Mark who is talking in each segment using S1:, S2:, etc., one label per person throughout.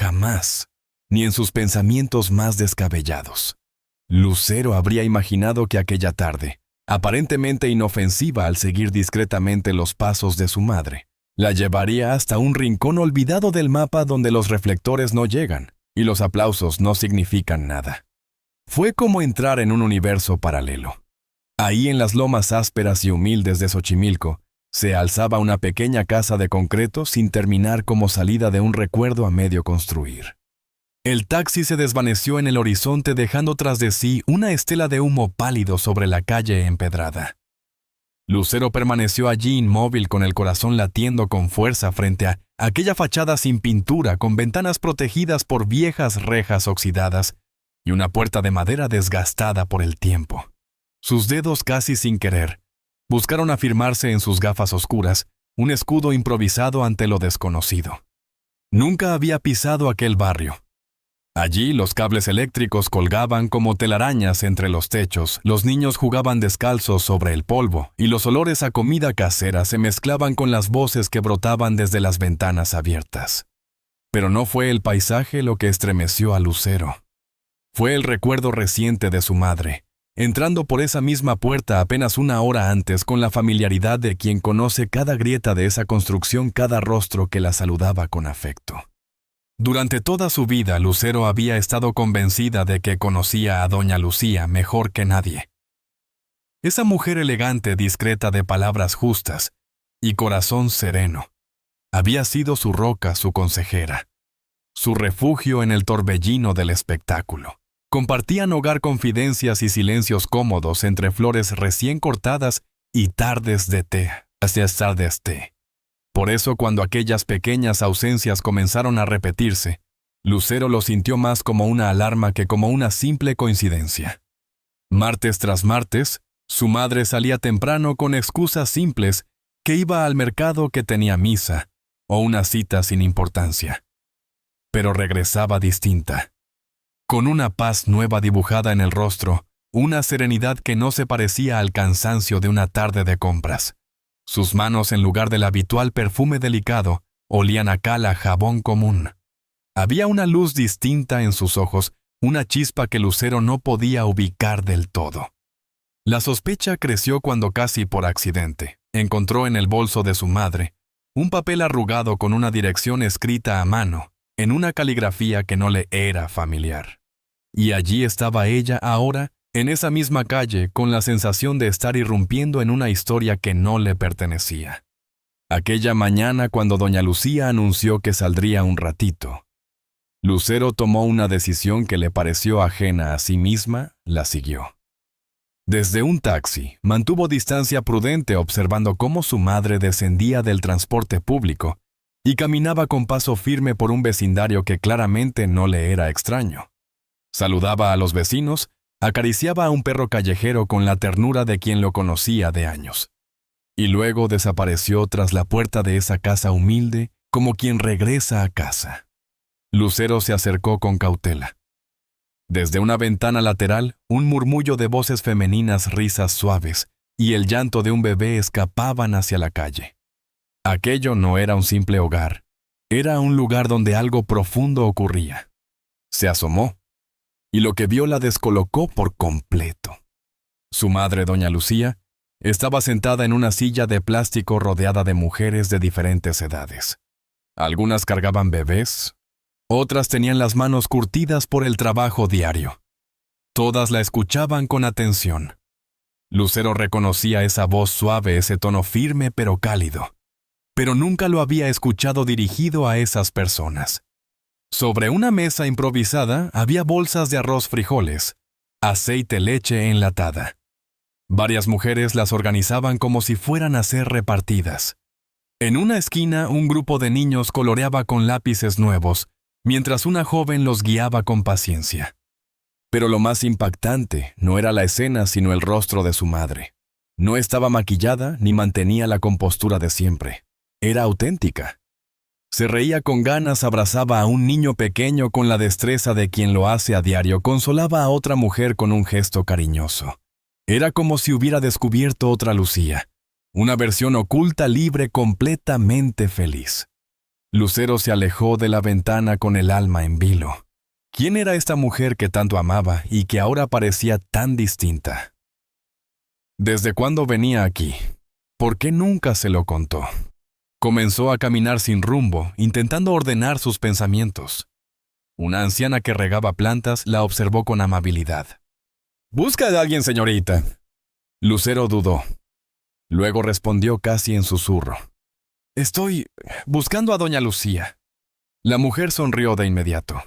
S1: jamás, ni en sus pensamientos más descabellados. Lucero habría imaginado que aquella tarde, aparentemente inofensiva al seguir discretamente los pasos de su madre, la llevaría hasta un rincón olvidado del mapa donde los reflectores no llegan y los aplausos no significan nada. Fue como entrar en un universo paralelo. Ahí en las lomas ásperas y humildes de Xochimilco, se alzaba una pequeña casa de concreto sin terminar como salida de un recuerdo a medio construir. El taxi se desvaneció en el horizonte dejando tras de sí una estela de humo pálido sobre la calle empedrada. Lucero permaneció allí inmóvil con el corazón latiendo con fuerza frente a aquella fachada sin pintura con ventanas protegidas por viejas rejas oxidadas y una puerta de madera desgastada por el tiempo. Sus dedos casi sin querer buscaron afirmarse en sus gafas oscuras, un escudo improvisado ante lo desconocido. Nunca había pisado aquel barrio. Allí los cables eléctricos colgaban como telarañas entre los techos, los niños jugaban descalzos sobre el polvo y los olores a comida casera se mezclaban con las voces que brotaban desde las ventanas abiertas. Pero no fue el paisaje lo que estremeció a Lucero. Fue el recuerdo reciente de su madre, entrando por esa misma puerta apenas una hora antes con la familiaridad de quien conoce cada grieta de esa construcción, cada rostro que la saludaba con afecto. Durante toda su vida, Lucero había estado convencida de que conocía a doña Lucía mejor que nadie. Esa mujer elegante, discreta, de palabras justas y corazón sereno, había sido su roca, su consejera, su refugio en el torbellino del espectáculo. Compartían hogar, confidencias y silencios cómodos entre flores recién cortadas y tardes de té, hacia tardes té. Por eso, cuando aquellas pequeñas ausencias comenzaron a repetirse, Lucero lo sintió más como una alarma que como una simple coincidencia. Martes tras martes, su madre salía temprano con excusas simples, que iba al mercado, que tenía misa, o una cita sin importancia. Pero regresaba distinta, con una paz nueva dibujada en el rostro, una serenidad que no se parecía al cansancio de una tarde de compras. Sus manos, en lugar del habitual perfume delicado, olían a cal, a jabón común. Había una luz distinta en sus ojos, una chispa que Lucero no podía ubicar del todo. La sospecha creció cuando, casi por accidente, encontró en el bolso de su madre un papel arrugado con una dirección escrita a mano, en una caligrafía que no le era familiar. Y allí estaba ella ahora, en esa misma calle, con la sensación de estar irrumpiendo en una historia que no le pertenecía. Aquella mañana, cuando doña Lucía anunció que saldría un ratito, Lucero tomó una decisión que le pareció ajena a sí misma, la siguió. Desde un taxi, mantuvo distancia prudente observando cómo su madre descendía del transporte público y caminaba con paso firme por un vecindario que claramente no le era extraño. Saludaba a los vecinos, acariciaba a un perro callejero con la ternura de quien lo conocía de años. Y luego desapareció tras la puerta de esa casa humilde, como quien regresa a casa. Lucero se acercó con cautela. Desde una ventana lateral, un murmullo de voces femeninas, risas suaves, y el llanto de un bebé escapaban hacia la calle. Aquello no era un simple hogar, era un lugar donde algo profundo ocurría. Se asomó, y lo que vio la descolocó por completo. Su madre, doña Lucía, estaba sentada en una silla de plástico rodeada de mujeres de diferentes edades. Algunas cargaban bebés, otras tenían las manos curtidas por el trabajo diario. Todas la escuchaban con atención. Lucero reconocía esa voz suave, ese tono firme pero cálido, pero nunca lo había escuchado dirigido a esas personas. Sobre una mesa improvisada había bolsas de arroz, frijoles, aceite, leche enlatada. Varias mujeres las organizaban como si fueran a ser repartidas. En una esquina, un grupo de niños coloreaba con lápices nuevos, mientras una joven los guiaba con paciencia. Pero lo más impactante no era la escena, sino el rostro de su madre. No estaba maquillada ni mantenía la compostura de siempre. Era auténtica. Se reía con ganas, abrazaba a un niño pequeño con la destreza de quien lo hace a diario, consolaba a otra mujer con un gesto cariñoso. Era como si hubiera descubierto otra Lucía, una versión oculta, libre, completamente feliz. Lucero se alejó de la ventana con el alma en vilo. ¿Quién era esta mujer que tanto amaba y que ahora parecía tan distinta? ¿Desde cuándo venía aquí? ¿Por qué nunca se lo contó? Comenzó a caminar sin rumbo, intentando ordenar sus pensamientos. Una anciana que regaba plantas la observó con amabilidad. «¿Busca a alguien, señorita?» Lucero dudó. Luego respondió casi en susurro. «Estoy buscando a doña Lucía». La mujer sonrió de inmediato.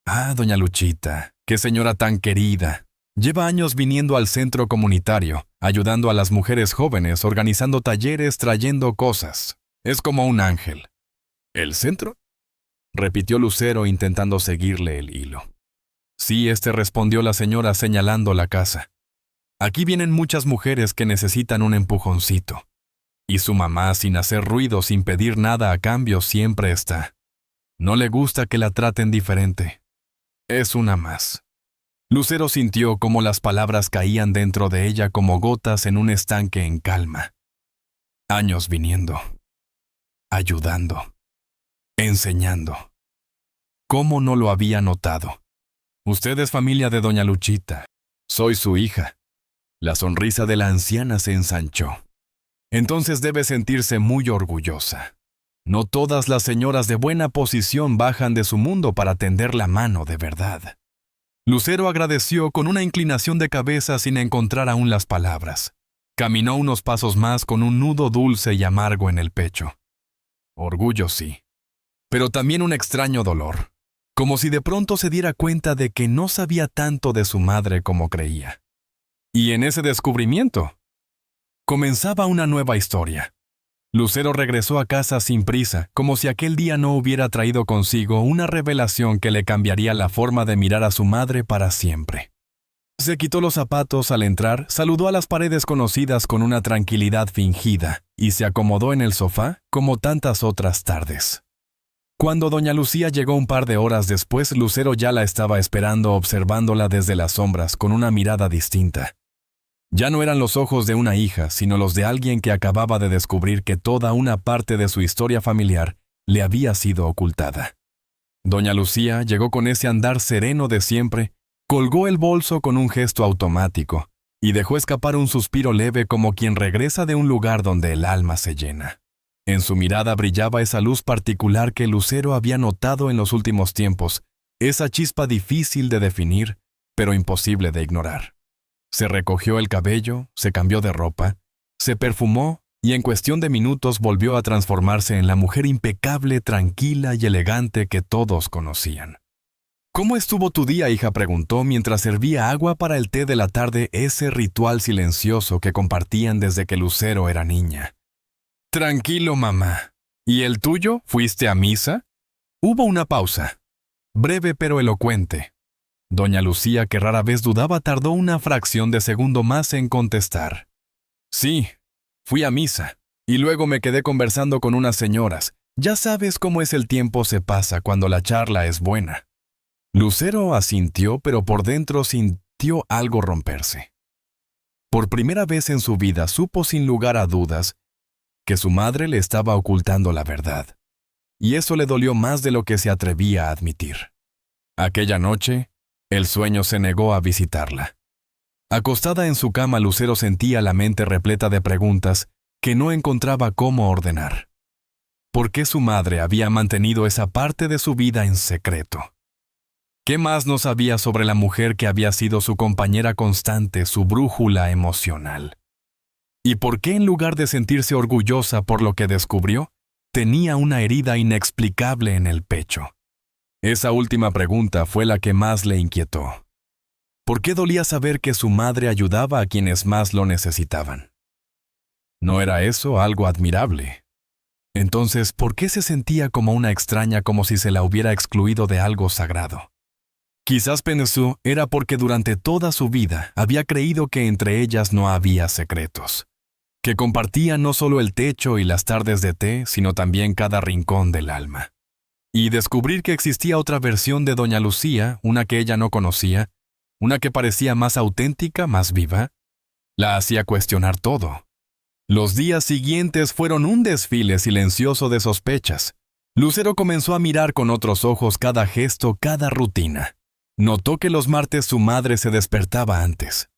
S1: «Ah, doña Luchita, qué señora tan querida. Lleva años viniendo al centro comunitario, ayudando a las mujeres jóvenes, organizando talleres, trayendo cosas. Es como un ángel». «¿El centro?», repitió Lucero intentando seguirle el hilo. «Sí», respondió la señora señalando la casa. «Aquí vienen muchas mujeres que necesitan un empujoncito. Y su mamá, sin hacer ruido, sin pedir nada a cambio, siempre está. No le gusta que la traten diferente. Es una más». Lucero sintió cómo las palabras caían dentro de ella como gotas en un estanque en calma. Años viniendo, ayudando, enseñando. ¿Cómo no lo había notado? «Usted es familia de doña Luchita. Soy su hija». La sonrisa de la anciana se ensanchó. «Entonces debe sentirse muy orgullosa. No todas las señoras de buena posición bajan de su mundo para tender la mano de verdad». Lucero agradeció con una inclinación de cabeza sin encontrar aún las palabras. Caminó unos pasos más con un nudo dulce y amargo en el pecho. Orgullo sí, pero también un extraño dolor, como si de pronto se diera cuenta de que no sabía tanto de su madre como creía. Y en ese descubrimiento comenzaba una nueva historia. Lucero regresó a casa sin prisa, como si aquel día no hubiera traído consigo una revelación que le cambiaría la forma de mirar a su madre para siempre. Se quitó los zapatos al entrar, saludó a las paredes conocidas con una tranquilidad fingida y se acomodó en el sofá como tantas otras tardes. Cuando doña Lucía llegó un par de horas después, Lucero ya la estaba esperando, observándola desde las sombras con una mirada distinta. Ya no eran los ojos de una hija, sino los de alguien que acababa de descubrir que toda una parte de su historia familiar le había sido ocultada. Doña Lucía llegó con ese andar sereno de siempre, colgó el bolso con un gesto automático y dejó escapar un suspiro leve como quien regresa de un lugar donde el alma se llena. En su mirada brillaba esa luz particular que Lucero había notado en los últimos tiempos, esa chispa difícil de definir, pero imposible de ignorar. Se recogió el cabello, se cambió de ropa, se perfumó y en cuestión de minutos volvió a transformarse en la mujer impecable, tranquila y elegante que todos conocían. «¿Cómo estuvo tu día, hija?», preguntó mientras servía agua para el té de la tarde, ese ritual silencioso que compartían desde que Lucero era niña. «Tranquilo, mamá. ¿Y el tuyo? ¿Fuiste a misa?». Hubo una pausa, breve pero elocuente. Doña Lucía, que rara vez dudaba, tardó una fracción de segundo más en contestar. «Sí, fui a misa, y luego me quedé conversando con unas señoras. Ya sabes cómo es, el tiempo se pasa cuando la charla es buena». Lucero asintió, pero por dentro sintió algo romperse. Por primera vez en su vida supo sin lugar a dudas que su madre le estaba ocultando la verdad, y eso le dolió más de lo que se atrevía a admitir. Aquella noche, el sueño se negó a visitarla. Acostada en su cama, Lucero sentía la mente repleta de preguntas que no encontraba cómo ordenar. ¿Por qué su madre había mantenido esa parte de su vida en secreto? ¿Qué más no sabía sobre la mujer que había sido su compañera constante, su brújula emocional? ¿Y por qué, en lugar de sentirse orgullosa por lo que descubrió, tenía una herida inexplicable en el pecho? Esa última pregunta fue la que más le inquietó. ¿Por qué dolía saber que su madre ayudaba a quienes más lo necesitaban? ¿No era eso algo admirable? Entonces, ¿por qué se sentía como una extraña, como si se la hubiera excluido de algo sagrado? Quizás pensó era porque durante toda su vida había creído que entre ellas no había secretos, que compartían no solo el techo y las tardes de té, sino también cada rincón del alma. Y descubrir que existía otra versión de doña Lucía, una que ella no conocía, una que parecía más auténtica, más viva, la hacía cuestionar todo. Los días siguientes fueron un desfile silencioso de sospechas, Lucero comenzó a mirar con otros ojos cada gesto, cada rutina. Notó que los martes su madre se despertaba antes.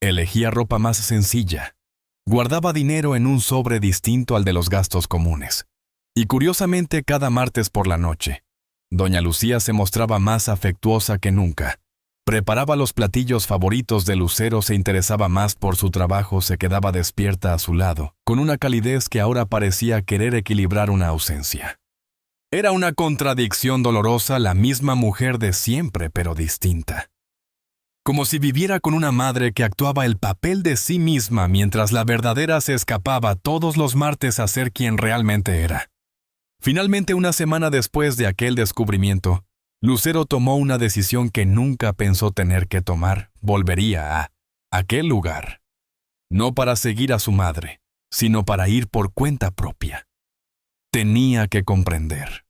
S1: Elegía ropa más sencilla. Guardaba dinero en un sobre distinto al de los gastos comunes. Y curiosamente, cada martes por la noche, doña Lucía se mostraba más afectuosa que nunca. Preparaba los platillos favoritos de Lucero, se interesaba más por su trabajo, se quedaba despierta a su lado, con una calidez que ahora parecía querer equilibrar una ausencia. Era una contradicción dolorosa, la misma mujer de siempre, pero distinta. Como si viviera con una madre que actuaba el papel de sí misma mientras la verdadera se escapaba todos los martes a ser quien realmente era. Finalmente, una semana después de aquel descubrimiento, Lucero tomó una decisión que nunca pensó tener que tomar. Volvería a aquel lugar. No para seguir a su madre, sino para ir por cuenta propia. Tenía que comprender.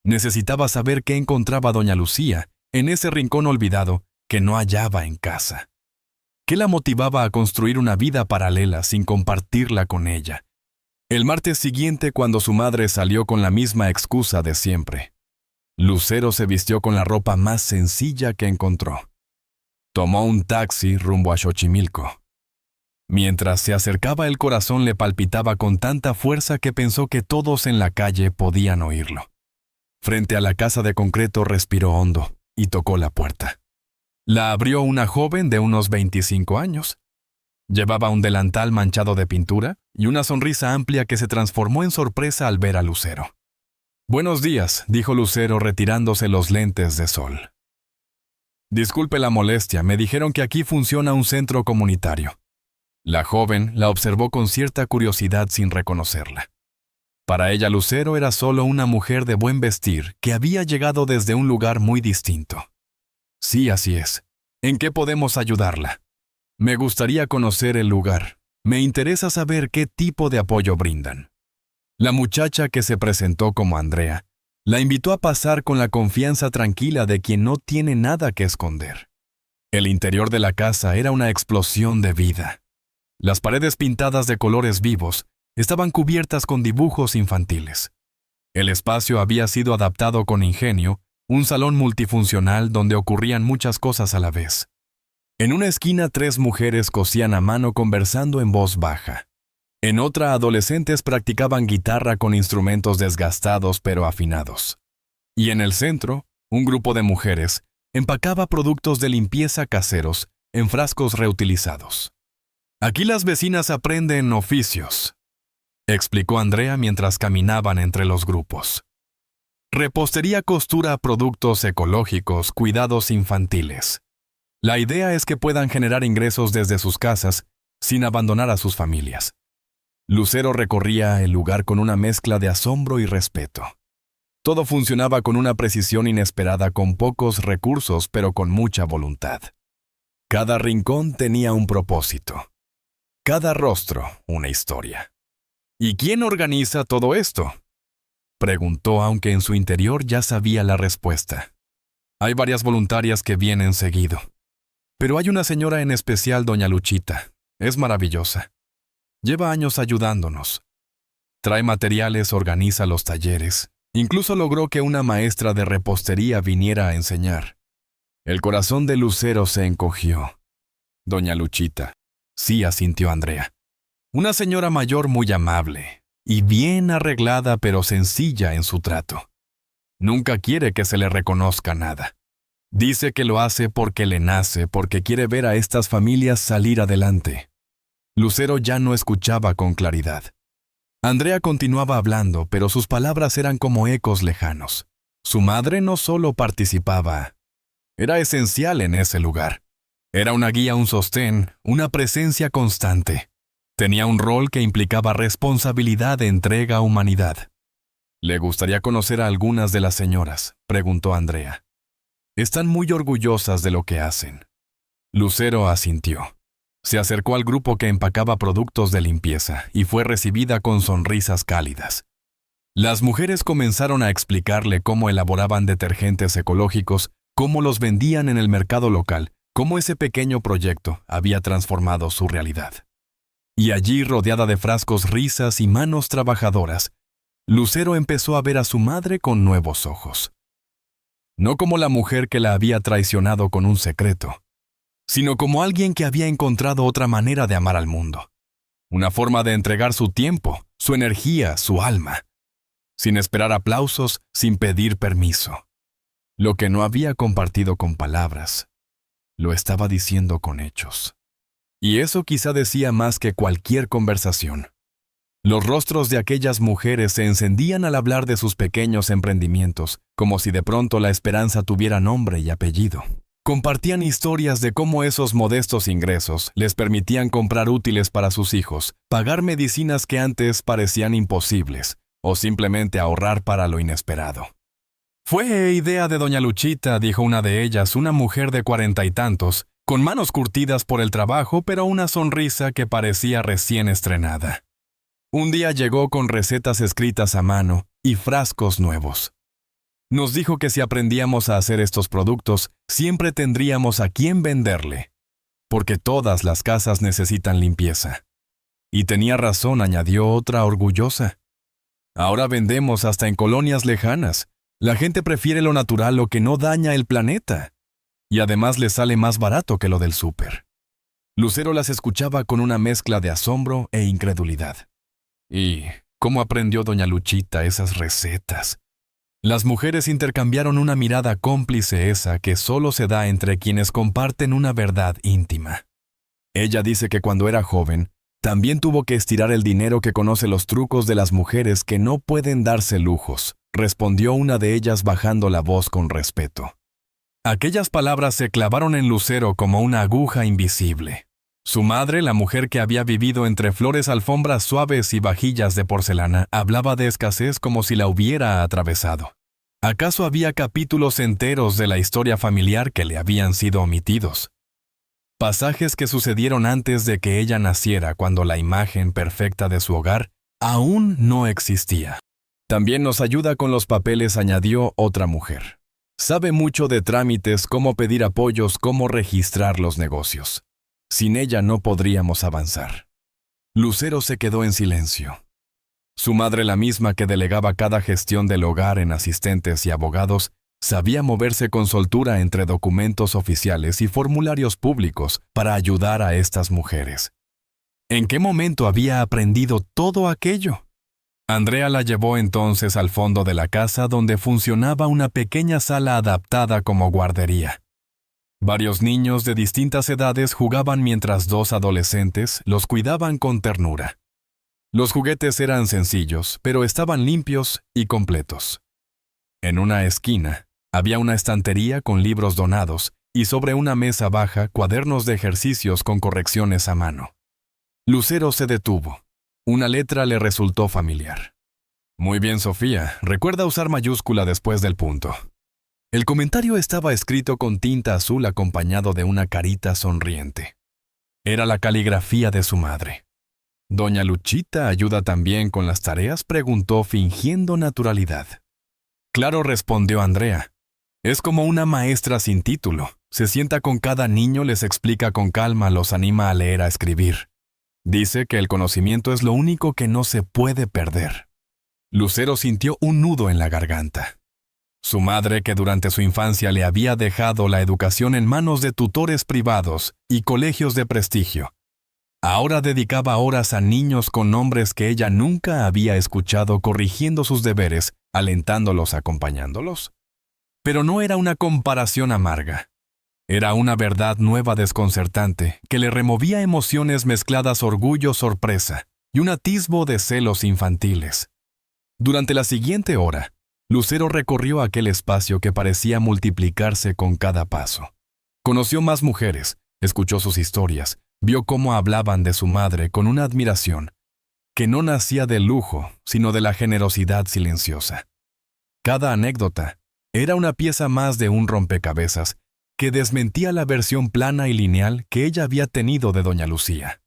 S1: Necesitaba saber qué encontraba doña Lucía en ese rincón olvidado que no hallaba en casa. ¿Qué la motivaba a construir una vida paralela sin compartirla con ella? El martes siguiente, cuando su madre salió con la misma excusa de siempre, Lucero se vistió con la ropa más sencilla que encontró. Tomó un taxi rumbo a Xochimilco. Mientras se acercaba, el corazón le palpitaba con tanta fuerza que pensó que todos en la calle podían oírlo. Frente a la casa de concreto respiró hondo y tocó la puerta. La abrió una joven de unos 25 años. Llevaba un delantal manchado de pintura y una sonrisa amplia que se transformó en sorpresa al ver a Lucero. «Buenos días», dijo Lucero retirándose los lentes de sol. «Disculpe la molestia, me dijeron que aquí funciona un centro comunitario». La joven la observó con cierta curiosidad sin reconocerla. Para ella, Lucero era solo una mujer de buen vestir que había llegado desde un lugar muy distinto. «Sí, así es. ¿En qué podemos ayudarla?» «Me gustaría conocer el lugar. Me interesa saber qué tipo de apoyo brindan». La muchacha, que se presentó como Andrea, la invitó a pasar con la confianza tranquila de quien no tiene nada que esconder. El interior de la casa era una explosión de vida. Las paredes pintadas de colores vivos estaban cubiertas con dibujos infantiles. El espacio había sido adaptado con ingenio, un salón multifuncional donde ocurrían muchas cosas a la vez. En una esquina, 3 mujeres cosían a mano conversando en voz baja. En otra, adolescentes practicaban guitarra con instrumentos desgastados pero afinados. Y en el centro, un grupo de mujeres empacaba productos de limpieza caseros en frascos reutilizados. «Aquí las vecinas aprenden oficios», explicó Andrea mientras caminaban entre los grupos. «Repostería, costura, productos ecológicos, cuidados infantiles. La idea es que puedan generar ingresos desde sus casas sin abandonar a sus familias». Lucero recorría el lugar con una mezcla de asombro y respeto. Todo funcionaba con una precisión inesperada, con pocos recursos pero con mucha voluntad. Cada rincón tenía un propósito. Cada rostro, una historia. «¿Y quién organiza todo esto?», preguntó, aunque en su interior ya sabía la respuesta. «Hay varias voluntarias que vienen seguido. Pero hay una señora en especial, doña Luchita. Es maravillosa. Lleva años ayudándonos. Trae materiales, organiza los talleres. Incluso logró que una maestra de repostería viniera a enseñar». El corazón de Lucero se encogió. «Doña Luchita», sí, asintió Andrea. «Una señora mayor muy amable y bien arreglada pero sencilla en su trato. Nunca quiere que se le reconozca nada. Dice que lo hace porque le nace, porque quiere ver a estas familias salir adelante». Lucero ya no escuchaba con claridad. Andrea continuaba hablando, pero sus palabras eran como ecos lejanos. Su madre no solo participaba, era esencial en ese lugar. Era una guía, un sostén, una presencia constante. Tenía un rol que implicaba responsabilidad, entrega, humanidad. «¿Le gustaría conocer a algunas de las señoras?», preguntó Andrea. «Están muy orgullosas de lo que hacen». Lucero asintió. Se acercó al grupo que empacaba productos de limpieza y fue recibida con sonrisas cálidas. Las mujeres comenzaron a explicarle cómo elaboraban detergentes ecológicos, cómo los vendían en el mercado local, cómo ese pequeño proyecto había transformado su realidad. Y allí, rodeada de frascos, risas y manos trabajadoras, Lucero empezó a ver a su madre con nuevos ojos. No como la mujer que la había traicionado con un secreto, sino como alguien que había encontrado otra manera de amar al mundo. Una forma de entregar su tiempo, su energía, su alma, sin esperar aplausos, sin pedir permiso. Lo que no había compartido con palabras, lo estaba diciendo con hechos. Y eso quizá decía más que cualquier conversación. Los rostros de aquellas mujeres se encendían al hablar de sus pequeños emprendimientos, como si de pronto la esperanza tuviera nombre y apellido. Compartían historias de cómo esos modestos ingresos les permitían comprar útiles para sus hijos, pagar medicinas que antes parecían imposibles, o simplemente ahorrar para lo inesperado. «Fue idea de doña Luchita», dijo una de ellas, una mujer de 40 y tantos, con manos curtidas por el trabajo, pero una sonrisa que parecía recién estrenada. Un día llegó con recetas escritas a mano y frascos nuevos. Nos dijo que si aprendíamos a hacer estos productos, siempre tendríamos a quién venderle, porque todas las casas necesitan limpieza. Y tenía razón, añadió otra orgullosa. Ahora vendemos hasta en colonias lejanas. La gente prefiere lo natural, lo que no daña el planeta. Y además le sale más barato que lo del súper. Lucero las escuchaba con una mezcla de asombro e incredulidad. ¿Y cómo aprendió doña Luchita esas recetas? Las mujeres intercambiaron una mirada cómplice, esa que solo se da entre quienes comparten una verdad íntima. Ella dice que cuando era joven, también tuvo que estirar el dinero, que conoce los trucos de las mujeres que no pueden darse lujos, respondió una de ellas bajando la voz con respeto. Aquellas palabras se clavaron en Lucero como una aguja invisible. Su madre, la mujer que había vivido entre flores, alfombras suaves y vajillas de porcelana, hablaba de escasez como si la hubiera atravesado. ¿Acaso había capítulos enteros de la historia familiar que le habían sido omitidos? Pasajes que sucedieron antes de que ella naciera, cuando la imagen perfecta de su hogar aún no existía. También nos ayuda con los papeles, añadió otra mujer. Sabe mucho de trámites, cómo pedir apoyos, cómo registrar los negocios. Sin ella no podríamos avanzar. Lucero se quedó en silencio. Su madre, la misma que delegaba cada gestión del hogar en asistentes y abogados, sabía moverse con soltura entre documentos oficiales y formularios públicos para ayudar a estas mujeres. ¿En qué momento había aprendido todo aquello? Andrea la llevó entonces al fondo de la casa, donde funcionaba una pequeña sala adaptada como guardería. Varios niños de distintas edades jugaban mientras dos adolescentes los cuidaban con ternura. Los juguetes eran sencillos, pero estaban limpios y completos. En una esquina había una estantería con libros donados y sobre una mesa baja cuadernos de ejercicios con correcciones a mano. Lucero se detuvo. Una letra le resultó familiar. «Muy bien, Sofía. Recuerda usar mayúscula después del punto». El comentario estaba escrito con tinta azul acompañado de una carita sonriente. Era la caligrafía de su madre. «¿Doña Luchita ayuda también con las tareas?», preguntó fingiendo naturalidad. «Claro», respondió Andrea. «Es como una maestra sin título. Se sienta con cada niño, les explica con calma, los anima a leer, a escribir. Dice que el conocimiento es lo único que no se puede perder». Lucero sintió un nudo en la garganta. Su madre, que durante su infancia le había dejado la educación en manos de tutores privados y colegios de prestigio, ahora dedicaba horas a niños con nombres que ella nunca había escuchado, corrigiendo sus deberes, alentándolos, acompañándolos. Pero no era una comparación amarga. Era una verdad nueva, desconcertante, que le removía emociones mezcladas, orgullo, sorpresa y un atisbo de celos infantiles. Durante la siguiente hora, Lucero recorrió aquel espacio que parecía multiplicarse con cada paso. Conoció más mujeres, escuchó sus historias, vio cómo hablaban de su madre con una admiración que no nacía del lujo, sino de la generosidad silenciosa. Cada anécdota era una pieza más de un rompecabezas que desmentía la versión plana y lineal que ella había tenido de doña Lucía.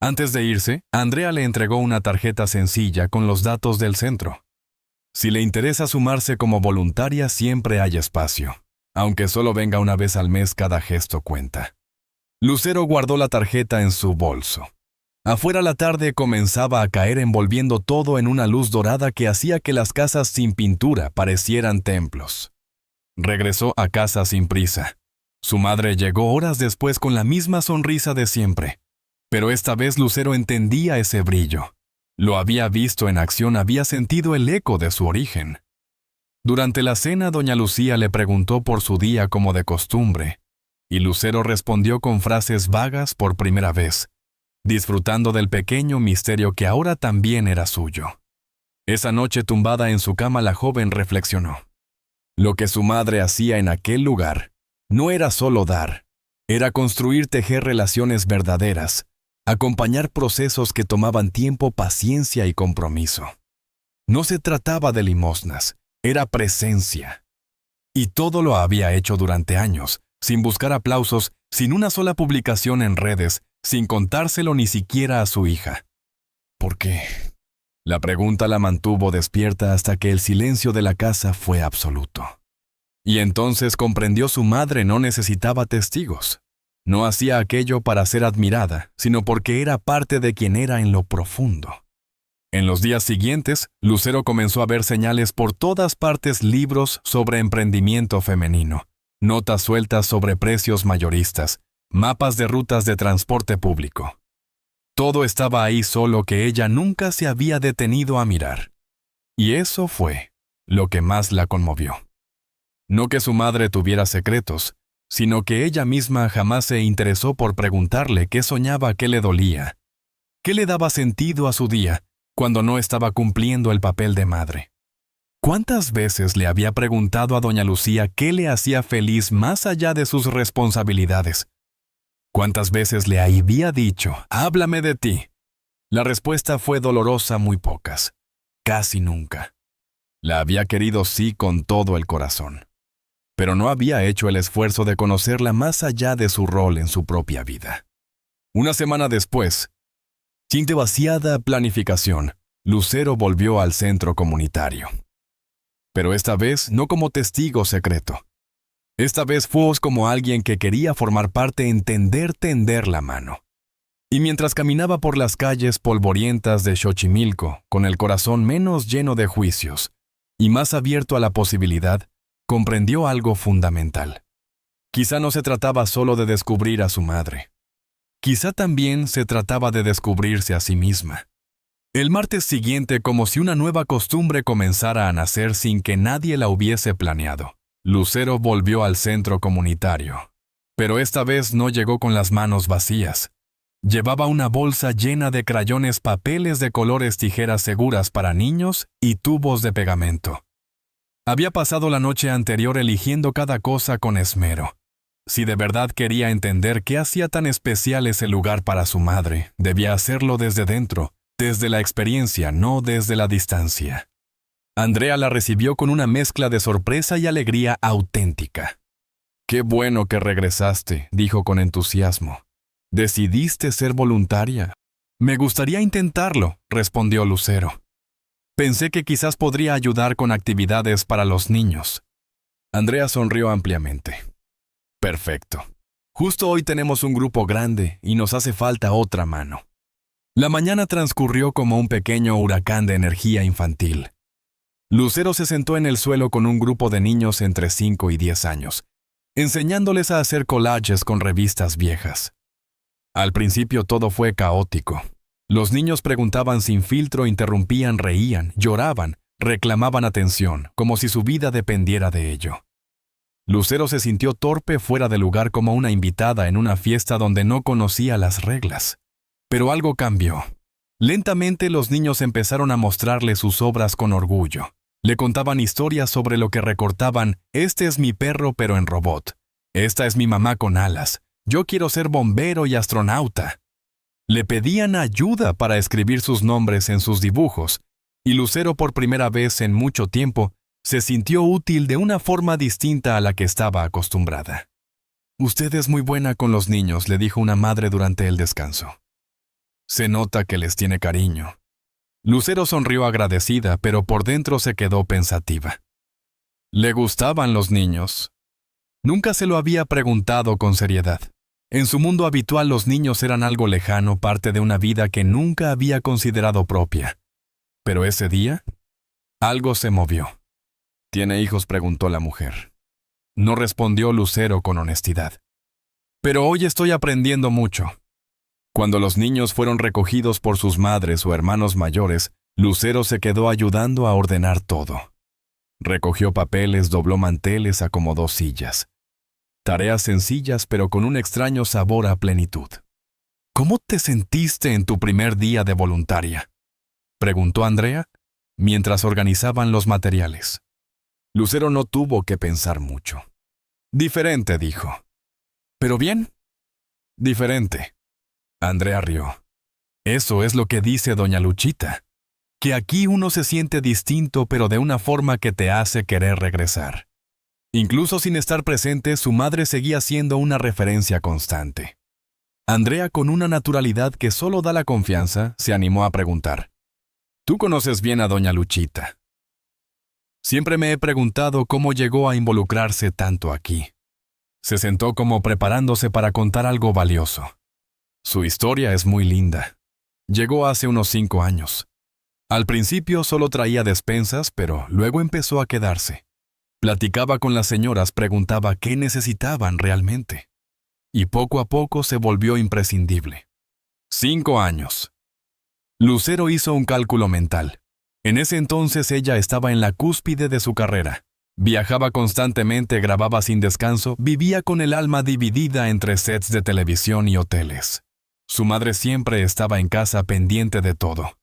S1: Antes de irse, Andrea le entregó una tarjeta sencilla con los datos del centro. Si le interesa sumarse como voluntaria, siempre hay espacio. Aunque solo venga una vez al mes, cada gesto cuenta. Lucero guardó la tarjeta en su bolso. Afuera la tarde comenzaba a caer envolviendo todo en una luz dorada que hacía que las casas sin pintura parecieran templos. Regresó a casa sin prisa. Su madre llegó horas después con la misma sonrisa de siempre, pero esta vez Lucero entendía ese brillo. Lo había visto en acción, había sentido el eco de su origen. Durante la cena, doña Lucía le preguntó por su día como de costumbre, y Lucero respondió con frases vagas por primera vez, disfrutando del pequeño misterio que ahora también era suyo. Esa noche, tumbada en su cama, la joven reflexionó. Lo que su madre hacía en aquel lugar no era solo dar, era construir, tejer relaciones verdaderas, acompañar procesos que tomaban tiempo, paciencia y compromiso. No se trataba de limosnas, era presencia. Y todo lo había hecho durante años, sin buscar aplausos, sin una sola publicación en redes, sin contárselo ni siquiera a su hija. ¿Por qué? La pregunta la mantuvo despierta hasta que el silencio de la casa fue absoluto. Y entonces comprendió: su madre no necesitaba testigos. No hacía aquello para ser admirada, sino porque era parte de quien era en lo profundo. En los días siguientes, Lucero comenzó a ver señales por todas partes: libros sobre emprendimiento femenino, notas sueltas sobre precios mayoristas, mapas de rutas de transporte público. Todo estaba ahí, solo que ella nunca se había detenido a mirar. Y eso fue lo que más la conmovió. No que su madre tuviera secretos, sino que ella misma jamás se interesó por preguntarle qué soñaba, qué le dolía, qué le daba sentido a su día cuando no estaba cumpliendo el papel de madre. ¿Cuántas veces le había preguntado a doña Lucía qué le hacía feliz más allá de sus responsabilidades? ¿Cuántas veces le había dicho: háblame de ti? La respuesta fue dolorosa: muy pocas, casi nunca. La había querido, sí, con todo el corazón, pero no había hecho el esfuerzo de conocerla más allá de su rol en su propia vida. Una semana después, sin demasiada planificación, Lucero volvió al centro comunitario. Pero esta vez no como testigo secreto. Esta vez fue como alguien que quería formar parte, tender la mano. Y mientras caminaba por las calles polvorientas de Xochimilco, con el corazón menos lleno de juicios y más abierto a la posibilidad, comprendió algo fundamental. Quizá no se trataba solo de descubrir a su madre. Quizá también se trataba de descubrirse a sí misma. El martes siguiente, como si una nueva costumbre comenzara a nacer sin que nadie la hubiese planeado, Lucero volvió al centro comunitario. Pero esta vez no llegó con las manos vacías. Llevaba una bolsa llena de crayones, papeles de colores, tijeras seguras para niños y tubos de pegamento. Había pasado la noche anterior eligiendo cada cosa con esmero. Si de verdad quería entender qué hacía tan especial ese lugar para su madre, debía hacerlo desde dentro, desde la experiencia, no desde la distancia. Andrea la recibió con una mezcla de sorpresa y alegría auténtica. «Qué bueno que regresaste», dijo con entusiasmo. «¿Decidiste ser voluntaria?» «Me gustaría intentarlo», respondió Lucero. «Pensé que quizás podría ayudar con actividades para los niños». Andrea sonrió ampliamente. «Perfecto. Justo hoy tenemos un grupo grande y nos hace falta otra mano». La mañana transcurrió como un pequeño huracán de energía infantil. Lucero se sentó en el suelo con un grupo de niños entre 5 y 10 años, enseñándoles a hacer collages con revistas viejas. Al principio todo fue caótico. Los niños preguntaban sin filtro, interrumpían, reían, lloraban, reclamaban atención, como si su vida dependiera de ello. Lucero se sintió torpe, fuera de lugar, como una invitada en una fiesta donde no conocía las reglas. Pero algo cambió. Lentamente los niños empezaron a mostrarle sus obras con orgullo. Le contaban historias sobre lo que recortaban: «Este es mi perro pero en robot. Esta es mi mamá con alas. Yo quiero ser bombero y astronauta». Le pedían ayuda para escribir sus nombres en sus dibujos, y Lucero, por primera vez en mucho tiempo, se sintió útil de una forma distinta a la que estaba acostumbrada. «Usted es muy buena con los niños», le dijo una madre durante el descanso. «Se nota que les tiene cariño». Lucero sonrió agradecida, pero por dentro se quedó pensativa. ¿Le gustaban los niños? Nunca se lo había preguntado con seriedad. En su mundo habitual los niños eran algo lejano, parte de una vida que nunca había considerado propia. Pero ese día, algo se movió. ¿Tiene hijos?, preguntó la mujer. No respondió Lucero con honestidad. Pero hoy estoy aprendiendo mucho. Cuando los niños fueron recogidos por sus madres o hermanos mayores, Lucero se quedó ayudando a ordenar todo. Recogió papeles, dobló manteles, acomodó sillas. Tareas sencillas pero con un extraño sabor a plenitud. ¿Cómo te sentiste en tu primer día de voluntaria?, preguntó Andrea, mientras organizaban los materiales. Lucero no tuvo que pensar mucho. Diferente, dijo. ¿Pero bien? Diferente. Andrea rió. Eso es lo que dice doña Luchita, que aquí uno se siente distinto pero de una forma que te hace querer regresar. Incluso sin estar presente, su madre seguía siendo una referencia constante. Andrea, con una naturalidad que solo da la confianza, se animó a preguntar. ¿Tú conoces bien a doña Luchita? Siempre me he preguntado cómo llegó a involucrarse tanto aquí. Se sentó como preparándose para contar algo valioso. Su historia es muy linda. Llegó hace unos 5 años. Al principio solo traía despensas, pero luego empezó a quedarse. Platicaba con las señoras, preguntaba qué necesitaban realmente. Y poco a poco se volvió imprescindible. 5 años. Lucero hizo un cálculo mental. En ese entonces ella estaba en la cúspide de su carrera. Viajaba constantemente, grababa sin descanso, vivía con el alma dividida entre sets de televisión y hoteles. Su madre siempre estaba en casa pendiente de todo.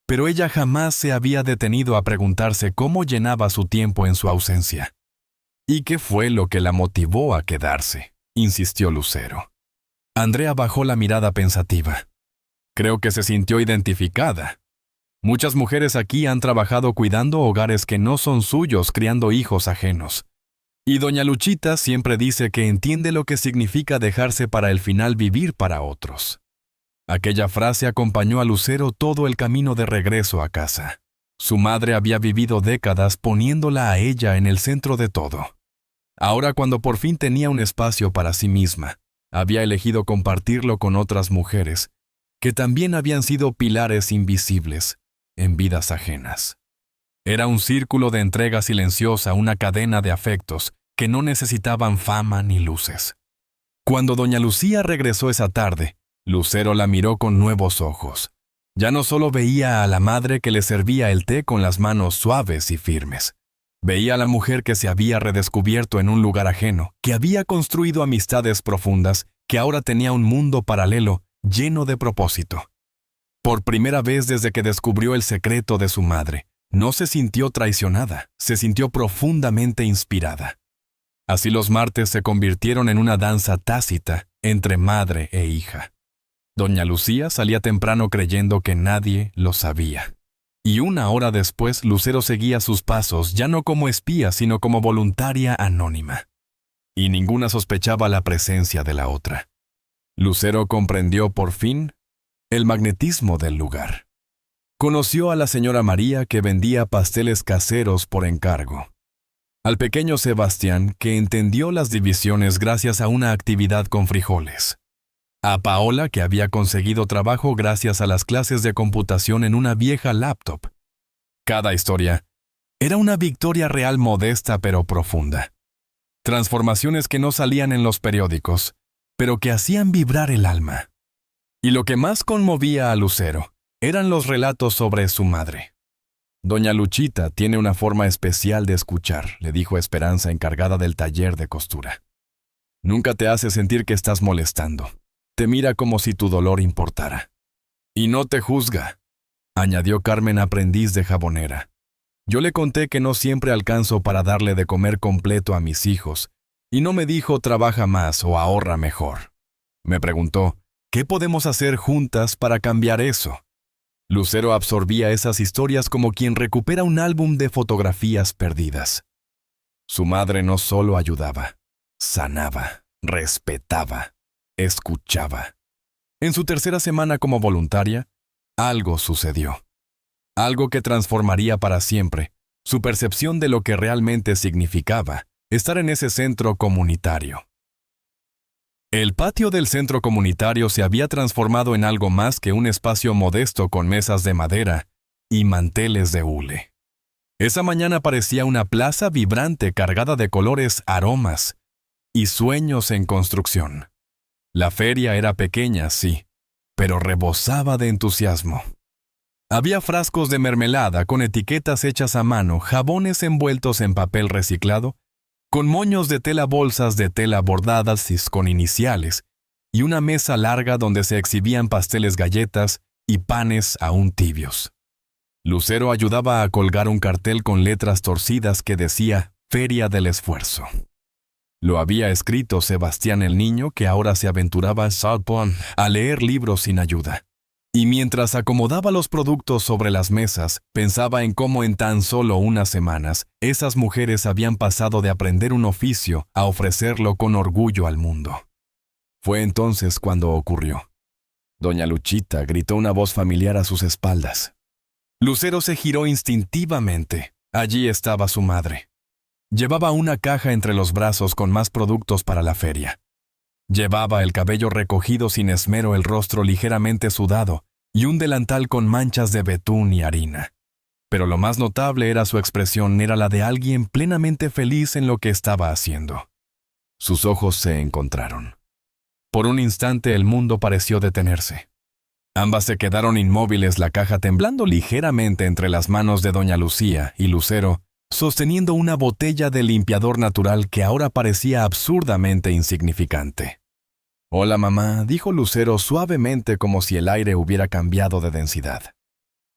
S1: Pero ella jamás se había detenido a preguntarse cómo llenaba su tiempo en su ausencia. ¿Y qué fue lo que la motivó a quedarse?, insistió Lucero. Andrea bajó la mirada pensativa. Creo que se sintió identificada. Muchas mujeres aquí han trabajado cuidando hogares que no son suyos, criando hijos ajenos. Y doña Luchita siempre dice que entiende lo que significa dejarse para el final vivir para otros. Aquella frase acompañó a Lucero todo el camino de regreso a casa. Su madre había vivido décadas poniéndola a ella en el centro de todo. Ahora, cuando por fin tenía un espacio para sí misma, había elegido compartirlo con otras mujeres, que también habían sido pilares invisibles en vidas ajenas. Era un círculo de entrega silenciosa, una cadena de afectos que no necesitaban fama ni luces. Cuando doña Lucía regresó esa tarde, Lucero la miró con nuevos ojos. Ya no solo veía a la madre que le servía el té con las manos suaves y firmes. Veía a la mujer que se había redescubierto en un lugar ajeno, que había construido amistades profundas, que ahora tenía un mundo paralelo lleno de propósito. Por primera vez desde que descubrió el secreto de su madre, no se sintió traicionada, se sintió profundamente inspirada. Así los martes se convirtieron en una danza tácita entre madre e hija. Doña Lucía salía temprano creyendo que nadie lo sabía. Y 1 hora después, Lucero seguía sus pasos, ya no como espía, sino como voluntaria anónima. Y ninguna sospechaba la presencia de la otra. Lucero comprendió por fin el magnetismo del lugar. Conoció a la señora María, que vendía pasteles caseros por encargo. Al pequeño Sebastián, que entendió las divisiones gracias a una actividad con frijoles. A Paola, que había conseguido trabajo gracias a las clases de computación en una vieja laptop. Cada historia era una victoria real, modesta pero profunda. Transformaciones que no salían en los periódicos, pero que hacían vibrar el alma. Y lo que más conmovía a Lucero eran los relatos sobre su madre. Doña Luchita tiene una forma especial de escuchar, le dijo Esperanza, encargada del taller de costura. Nunca te hace sentir que estás molestando. Te mira como si tu dolor importara. Y no te juzga, añadió Carmen, aprendiz de jabonera. Yo le conté que no siempre alcanzo para darle de comer completo a mis hijos, y no me dijo trabaja más o ahorra mejor. Me preguntó, ¿qué podemos hacer juntas para cambiar eso? Lucero absorbía esas historias como quien recupera un álbum de fotografías perdidas. Su madre no solo ayudaba, sanaba, respetaba, escuchaba. En su tercera semana como voluntaria, algo sucedió. Algo que transformaría para siempre su percepción de lo que realmente significaba estar en ese centro comunitario. El patio del centro comunitario se había transformado en algo más que un espacio modesto con mesas de madera y manteles de hule. Esa mañana parecía una plaza vibrante cargada de colores, aromas y sueños en construcción. La feria era pequeña, sí, pero rebosaba de entusiasmo. Había frascos de mermelada con etiquetas hechas a mano, jabones envueltos en papel reciclado, con moños de tela, bolsas de tela bordadas y con iniciales, y una mesa larga donde se exhibían pasteles, galletas y panes aún tibios. Lucero ayudaba a colgar un cartel con letras torcidas que decía Feria del Esfuerzo. Lo había escrito Sebastián el niño, que ahora se aventuraba a leer libros sin ayuda. Y mientras acomodaba los productos sobre las mesas, pensaba en cómo en tan solo unas semanas, esas mujeres habían pasado de aprender un oficio a ofrecerlo con orgullo al mundo. Fue entonces cuando ocurrió. Doña Luchita gritó una voz familiar a sus espaldas. Lucero se giró instintivamente. Allí estaba su madre. Llevaba una caja entre los brazos con más productos para la feria. Llevaba el cabello recogido sin esmero, el rostro ligeramente sudado y un delantal con manchas de betún y harina. Pero lo más notable era su expresión, era la de alguien plenamente feliz en lo que estaba haciendo. Sus ojos se encontraron. Por un instante el mundo pareció detenerse. Ambas se quedaron inmóviles, la caja temblando ligeramente entre las manos de doña Lucía y Lucero, sosteniendo una botella de limpiador natural que ahora parecía absurdamente insignificante. «Hola, mamá», dijo Lucero suavemente, como si el aire hubiera cambiado de densidad.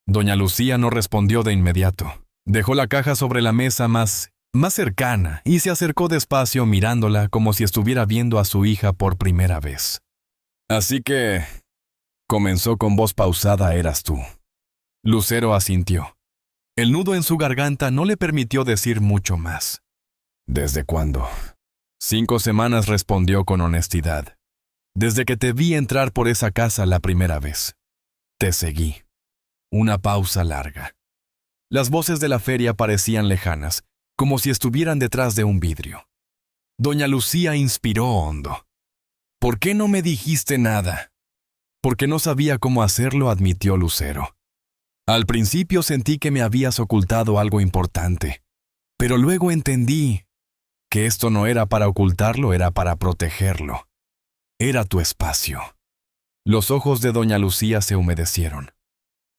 S1: Doña Lucía no respondió de inmediato. Dejó la caja sobre la mesa más cercana y se acercó despacio mirándola como si estuviera viendo a su hija por primera vez. «Así que», comenzó con voz pausada, «eras tú». Lucero asintió. El nudo en su garganta no le permitió decir mucho más. «¿Desde cuándo?» 5 semanas, respondió con honestidad. «Desde que te vi entrar por esa casa la primera vez. Te seguí». Una pausa larga. Las voces de la feria parecían lejanas, como si estuvieran detrás de un vidrio. Doña Lucía inspiró hondo. «¿Por qué no me dijiste nada?» «Porque no sabía cómo hacerlo», admitió Lucero. «Al principio sentí que me habías ocultado algo importante, pero luego entendí que esto no era para ocultarlo, era para protegerlo. Era tu espacio». Los ojos de doña Lucía se humedecieron.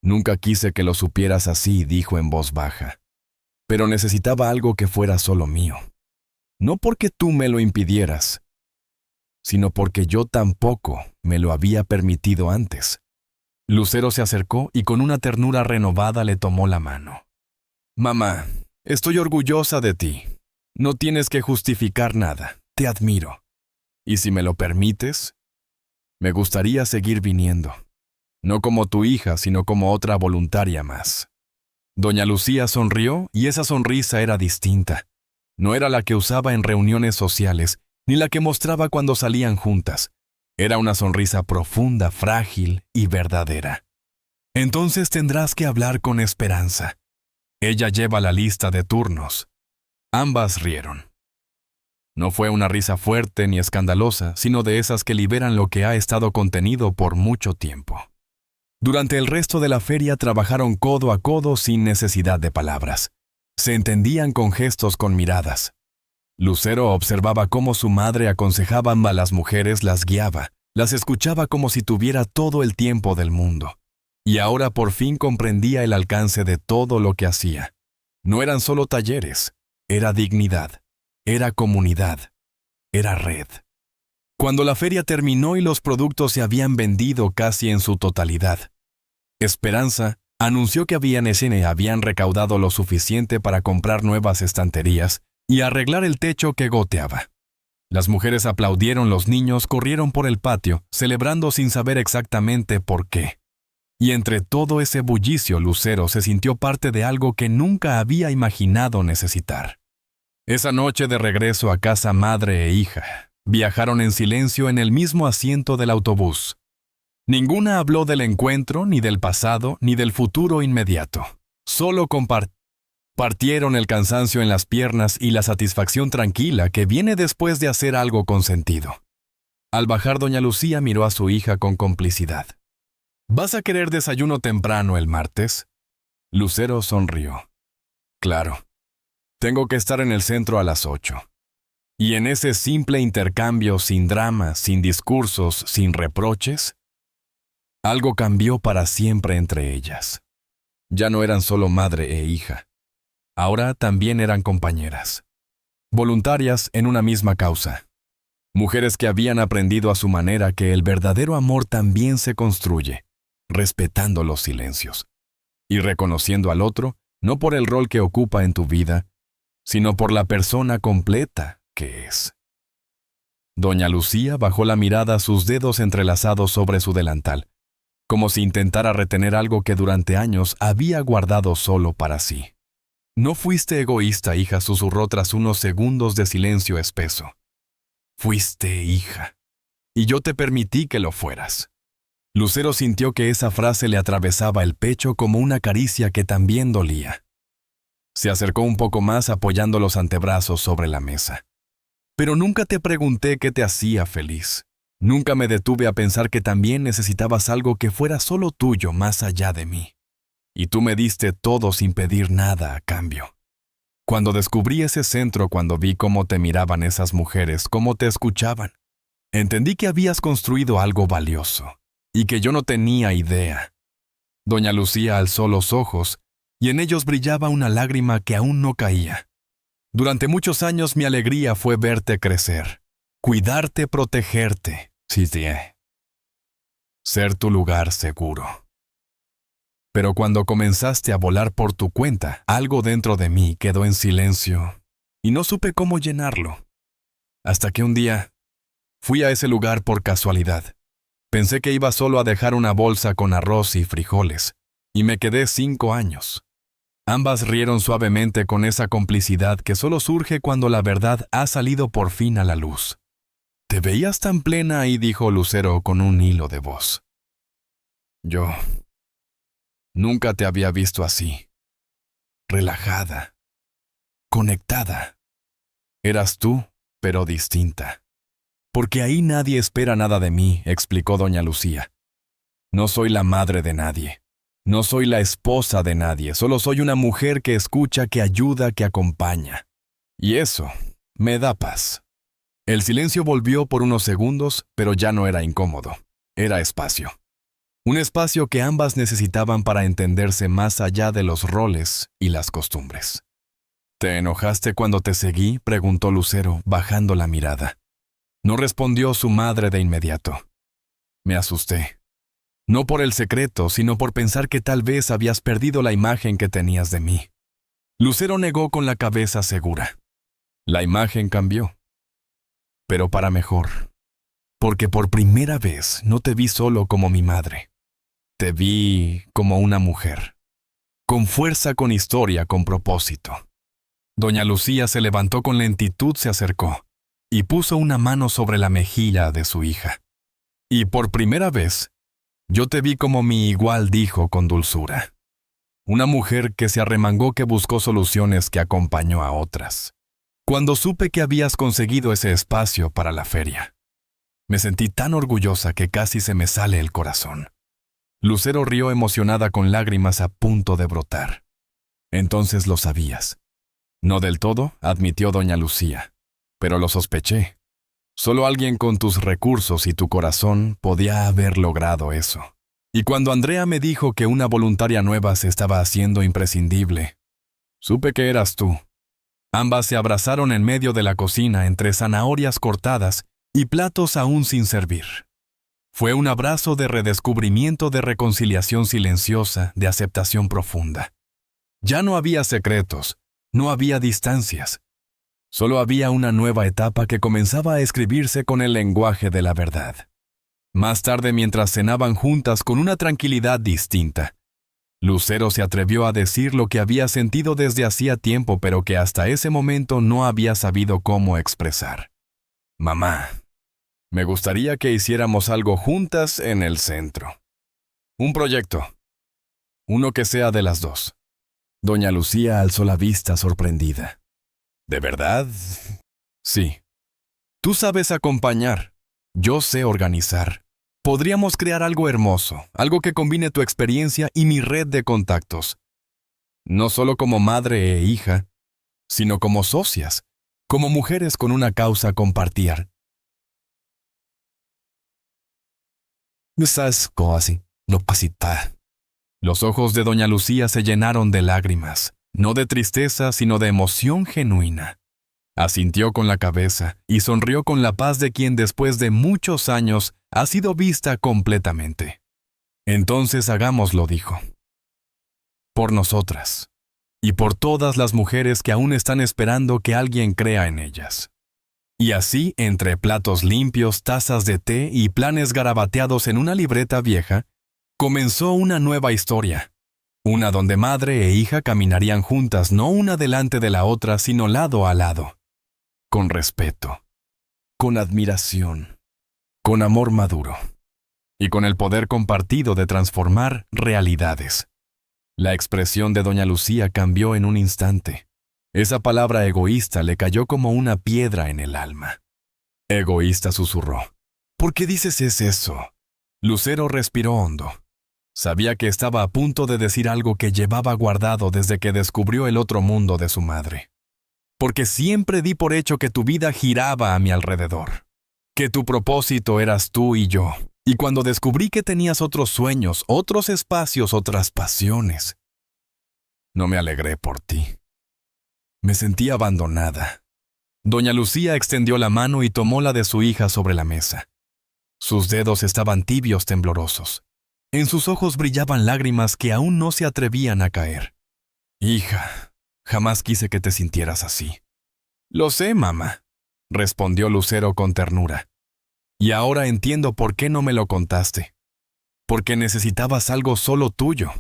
S1: «Nunca quise que lo supieras así», dijo en voz baja. «Pero necesitaba algo que fuera solo mío. No porque tú me lo impidieras, sino porque yo tampoco me lo había permitido antes». Lucero se acercó y con una ternura renovada le tomó la mano. «Mamá, estoy orgullosa de ti. No tienes que justificar nada. Te admiro. Y si me lo permites, me gustaría seguir viniendo. No como tu hija, sino como otra voluntaria más». Doña Lucía sonrió y esa sonrisa era distinta. No era la que usaba en reuniones sociales, ni la que mostraba cuando salían juntas. Era una sonrisa profunda, frágil y verdadera. «Entonces tendrás que hablar con Esperanza. Ella lleva la lista de turnos». Ambas rieron. No fue una risa fuerte ni escandalosa, sino de esas que liberan lo que ha estado contenido por mucho tiempo. Durante el resto de la feria trabajaron codo a codo sin necesidad de palabras. Se entendían con gestos, con miradas. Lucero observaba cómo su madre aconsejaba a las mujeres, las guiaba, las escuchaba como si tuviera todo el tiempo del mundo. Y ahora por fin comprendía el alcance de todo lo que hacía. No eran solo talleres, era dignidad, era comunidad, era red. Cuando la feria terminó y los productos se habían vendido casi en su totalidad, Esperanza anunció que habían recaudado lo suficiente para comprar nuevas estanterías y arreglar el techo que goteaba. Las mujeres aplaudieron, los niños corrieron por el patio, celebrando sin saber exactamente por qué. Y entre todo ese bullicio, Lucero se sintió parte de algo que nunca había imaginado necesitar. Esa noche, de regreso a casa, madre e hija viajaron en silencio en el mismo asiento del autobús. Ninguna habló del encuentro, ni del pasado, ni del futuro inmediato. Solo compartieron el cansancio en las piernas y la satisfacción tranquila que viene después de hacer algo con sentido. Al bajar, doña Lucía miró a su hija con complicidad. ¿Vas a querer desayuno temprano el martes? Lucero sonrió. Claro. Tengo que estar en el centro a las 8. Y en ese simple intercambio, sin drama, sin discursos, sin reproches, algo cambió para siempre entre ellas. Ya no eran solo madre e hija. Ahora también eran compañeras. Voluntarias en una misma causa. Mujeres que habían aprendido a su manera que el verdadero amor también se construye, respetando los silencios. Y reconociendo al otro, no por el rol que ocupa en tu vida, sino por la persona completa que es. Doña Lucía bajó la mirada, sus dedos entrelazados sobre su delantal, como si intentara retener algo que durante años había guardado solo para sí. No fuiste egoísta, hija, susurró tras unos segundos de silencio espeso. Fuiste hija, y yo te permití que lo fueras. Lucero sintió que esa frase le atravesaba el pecho como una caricia que también dolía. Se acercó un poco más apoyando los antebrazos sobre la mesa. Pero nunca te pregunté qué te hacía feliz. Nunca me detuve a pensar que también necesitabas algo que fuera solo tuyo más allá de mí. Y tú me diste todo sin pedir nada a cambio. Cuando descubrí ese centro, cuando vi cómo te miraban esas mujeres, cómo te escuchaban, entendí que habías construido algo valioso, y que yo no tenía idea. Doña Lucía alzó los ojos, y en ellos brillaba una lágrima que aún no caía. Durante muchos años mi alegría fue verte crecer, cuidarte, protegerte, ser tu lugar seguro. Pero cuando comenzaste a volar por tu cuenta, algo dentro de mí quedó en silencio y no supe cómo llenarlo. Hasta que un día fui a ese lugar por casualidad. Pensé que iba solo a dejar una bolsa con arroz y frijoles, y me quedé 5 años. Ambas rieron suavemente con esa complicidad que solo surge cuando la verdad ha salido por fin a la luz. «Te veías tan plena ahí», dijo Lucero con un hilo de voz. «Yo nunca te había visto así. Relajada. Conectada. Eras tú, pero distinta. Porque ahí nadie espera nada de mí», explicó doña Lucía. «No soy la madre de nadie. No soy la esposa de nadie. Solo soy una mujer que escucha, que ayuda, que acompaña. Y eso me da paz». El silencio volvió por unos segundos, pero ya no era incómodo. Era espacio. Un espacio que ambas necesitaban para entenderse más allá de los roles y las costumbres. «¿Te enojaste cuando te seguí?», preguntó Lucero, bajando la mirada. No respondió su madre de inmediato. «Me asusté. No por el secreto, sino por pensar que tal vez habías perdido la imagen que tenías de mí». Lucero negó con la cabeza segura. «La imagen cambió. Pero para mejor. Porque por primera vez no te vi solo como mi madre. Te vi como una mujer. Con fuerza, con historia, con propósito». Doña Lucía se levantó con lentitud, se acercó y puso una mano sobre la mejilla de su hija. «Y por primera vez, yo te vi como mi igual», dijo con dulzura. «Una mujer que se arremangó, que buscó soluciones, que acompañó a otras. Cuando supe que habías conseguido ese espacio para la feria, me sentí tan orgullosa que casi se me sale el corazón». Lucero rió emocionada con lágrimas a punto de brotar. «Entonces lo sabías». «No del todo», admitió doña Lucía, «pero lo sospeché. Solo alguien con tus recursos y tu corazón podía haber logrado eso. Y cuando Andrea me dijo que una voluntaria nueva se estaba haciendo imprescindible, supe que eras tú». Ambas se abrazaron en medio de la cocina entre zanahorias cortadas y platos aún sin servir. Fue un abrazo de redescubrimiento, de reconciliación silenciosa, de aceptación profunda. Ya no había secretos, no había distancias. Solo había una nueva etapa que comenzaba a escribirse con el lenguaje de la verdad. Más tarde, mientras cenaban juntas con una tranquilidad distinta, Lucero se atrevió a decir lo que había sentido desde hacía tiempo, pero que hasta ese momento no había sabido cómo expresar. «Mamá, me gustaría que hiciéramos algo juntas en el centro. Un proyecto. Uno que sea de las dos». Doña Lucía alzó la vista sorprendida. «¿De verdad?» «Sí. Tú sabes acompañar. Yo sé organizar. Podríamos crear algo hermoso, algo que combine tu experiencia y mi red de contactos. No solo como madre e hija, sino como socias, como mujeres con una causa a compartir. ¿Sabes cómo así? No pasita. Los ojos de doña Lucía se llenaron de lágrimas, no de tristeza, sino de emoción genuina. Asintió con la cabeza y sonrió con la paz de quien después de muchos años ha sido vista completamente. Entonces hagámoslo, dijo. Por nosotras. Y por todas las mujeres que aún están esperando que alguien crea en ellas. Y así, entre platos limpios, tazas de té y planes garabateados en una libreta vieja, comenzó una nueva historia. Una donde madre e hija caminarían juntas, no una delante de la otra, sino lado a lado. Con respeto, con admiración, con amor maduro y con el poder compartido de transformar realidades. La expresión de doña Lucía cambió en un instante. Esa palabra egoísta le cayó como una piedra en el alma. Egoísta, susurró. ¿Por qué dices eso? Lucero respiró hondo. Sabía que estaba a punto de decir algo que llevaba guardado desde que descubrió el otro mundo de su madre. Porque siempre di por hecho que tu vida giraba a mi alrededor, que tu propósito eras tú y yo. Y cuando descubrí que tenías otros sueños, otros espacios, otras pasiones, no me alegré por ti. Me sentí abandonada. Doña Lucía extendió la mano y tomó la de su hija sobre la mesa. Sus dedos estaban tibios, temblorosos. En sus ojos brillaban lágrimas que aún no se atrevían a caer. Hija, jamás quise que te sintieras así. Lo sé, mamá, respondió Lucero con ternura. Y ahora entiendo por qué no me lo contaste. Porque necesitabas algo solo tuyo.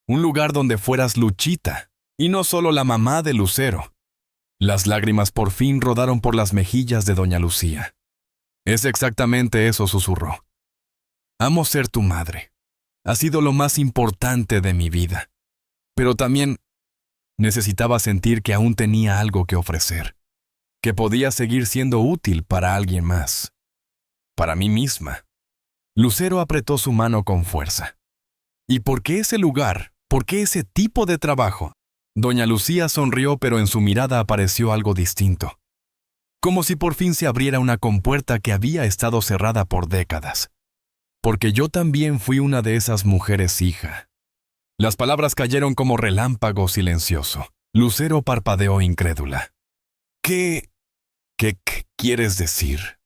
S1: Un lugar donde fueras Luchita, y no solo la mamá de Lucero. Las lágrimas por fin rodaron por las mejillas de doña Lucía. Es exactamente eso, susurró. Amo ser tu madre. Ha sido lo más importante de mi vida. Pero también necesitaba sentir que aún tenía algo que ofrecer. Que podía seguir siendo útil para alguien más. Para mí misma. Lucero apretó su mano con fuerza. ¿Y por qué ese lugar? ¿Por qué ese tipo de trabajo? Doña Lucía sonrió, pero en su mirada apareció algo distinto. Como si por fin se abriera una compuerta que había estado cerrada por décadas. Porque yo también fui una de esas mujeres, hija. Las palabras cayeron como relámpago silencioso. Lucero parpadeó incrédula. ¿Qué quieres decir?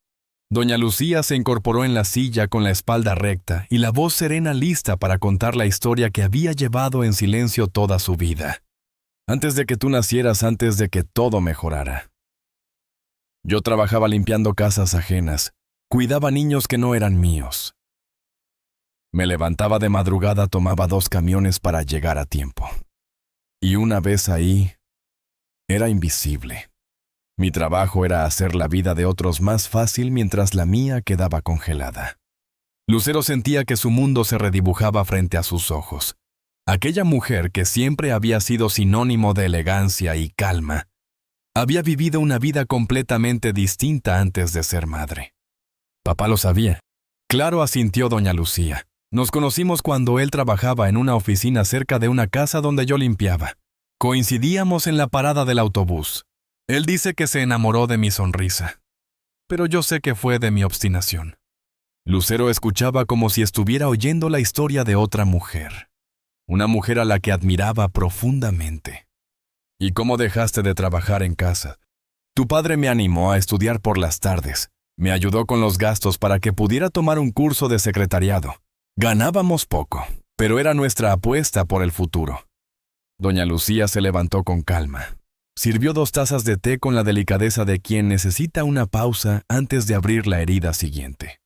S1: Doña Lucía se incorporó en la silla con la espalda recta y la voz serena lista para contar la historia que había llevado en silencio toda su vida. Antes de que tú nacieras, antes de que todo mejorara. Yo trabajaba limpiando casas ajenas, cuidaba niños que no eran míos. Me levantaba de madrugada, tomaba 2 camiones para llegar a tiempo. Y una vez ahí, era invisible. Mi trabajo era hacer la vida de otros más fácil mientras la mía quedaba congelada. Lucero sentía que su mundo se redibujaba frente a sus ojos. Aquella mujer que siempre había sido sinónimo de elegancia y calma, había vivido una vida completamente distinta antes de ser madre. Papá lo sabía. Claro, asintió doña Lucía. Nos conocimos cuando él trabajaba en una oficina cerca de una casa donde yo limpiaba. Coincidíamos en la parada del autobús. Él dice que se enamoró de mi sonrisa, pero yo sé que fue de mi obstinación. Lucero escuchaba como si estuviera oyendo la historia de otra mujer, una mujer a la que admiraba profundamente. ¿Y cómo dejaste de trabajar en casa? Tu padre me animó a estudiar por las tardes, me ayudó con los gastos para que pudiera tomar un curso de secretariado. Ganábamos poco, pero era nuestra apuesta por el futuro. Doña Lucía se levantó con calma. Sirvió 2 tazas de té con la delicadeza de quien necesita una pausa antes de abrir la herida siguiente.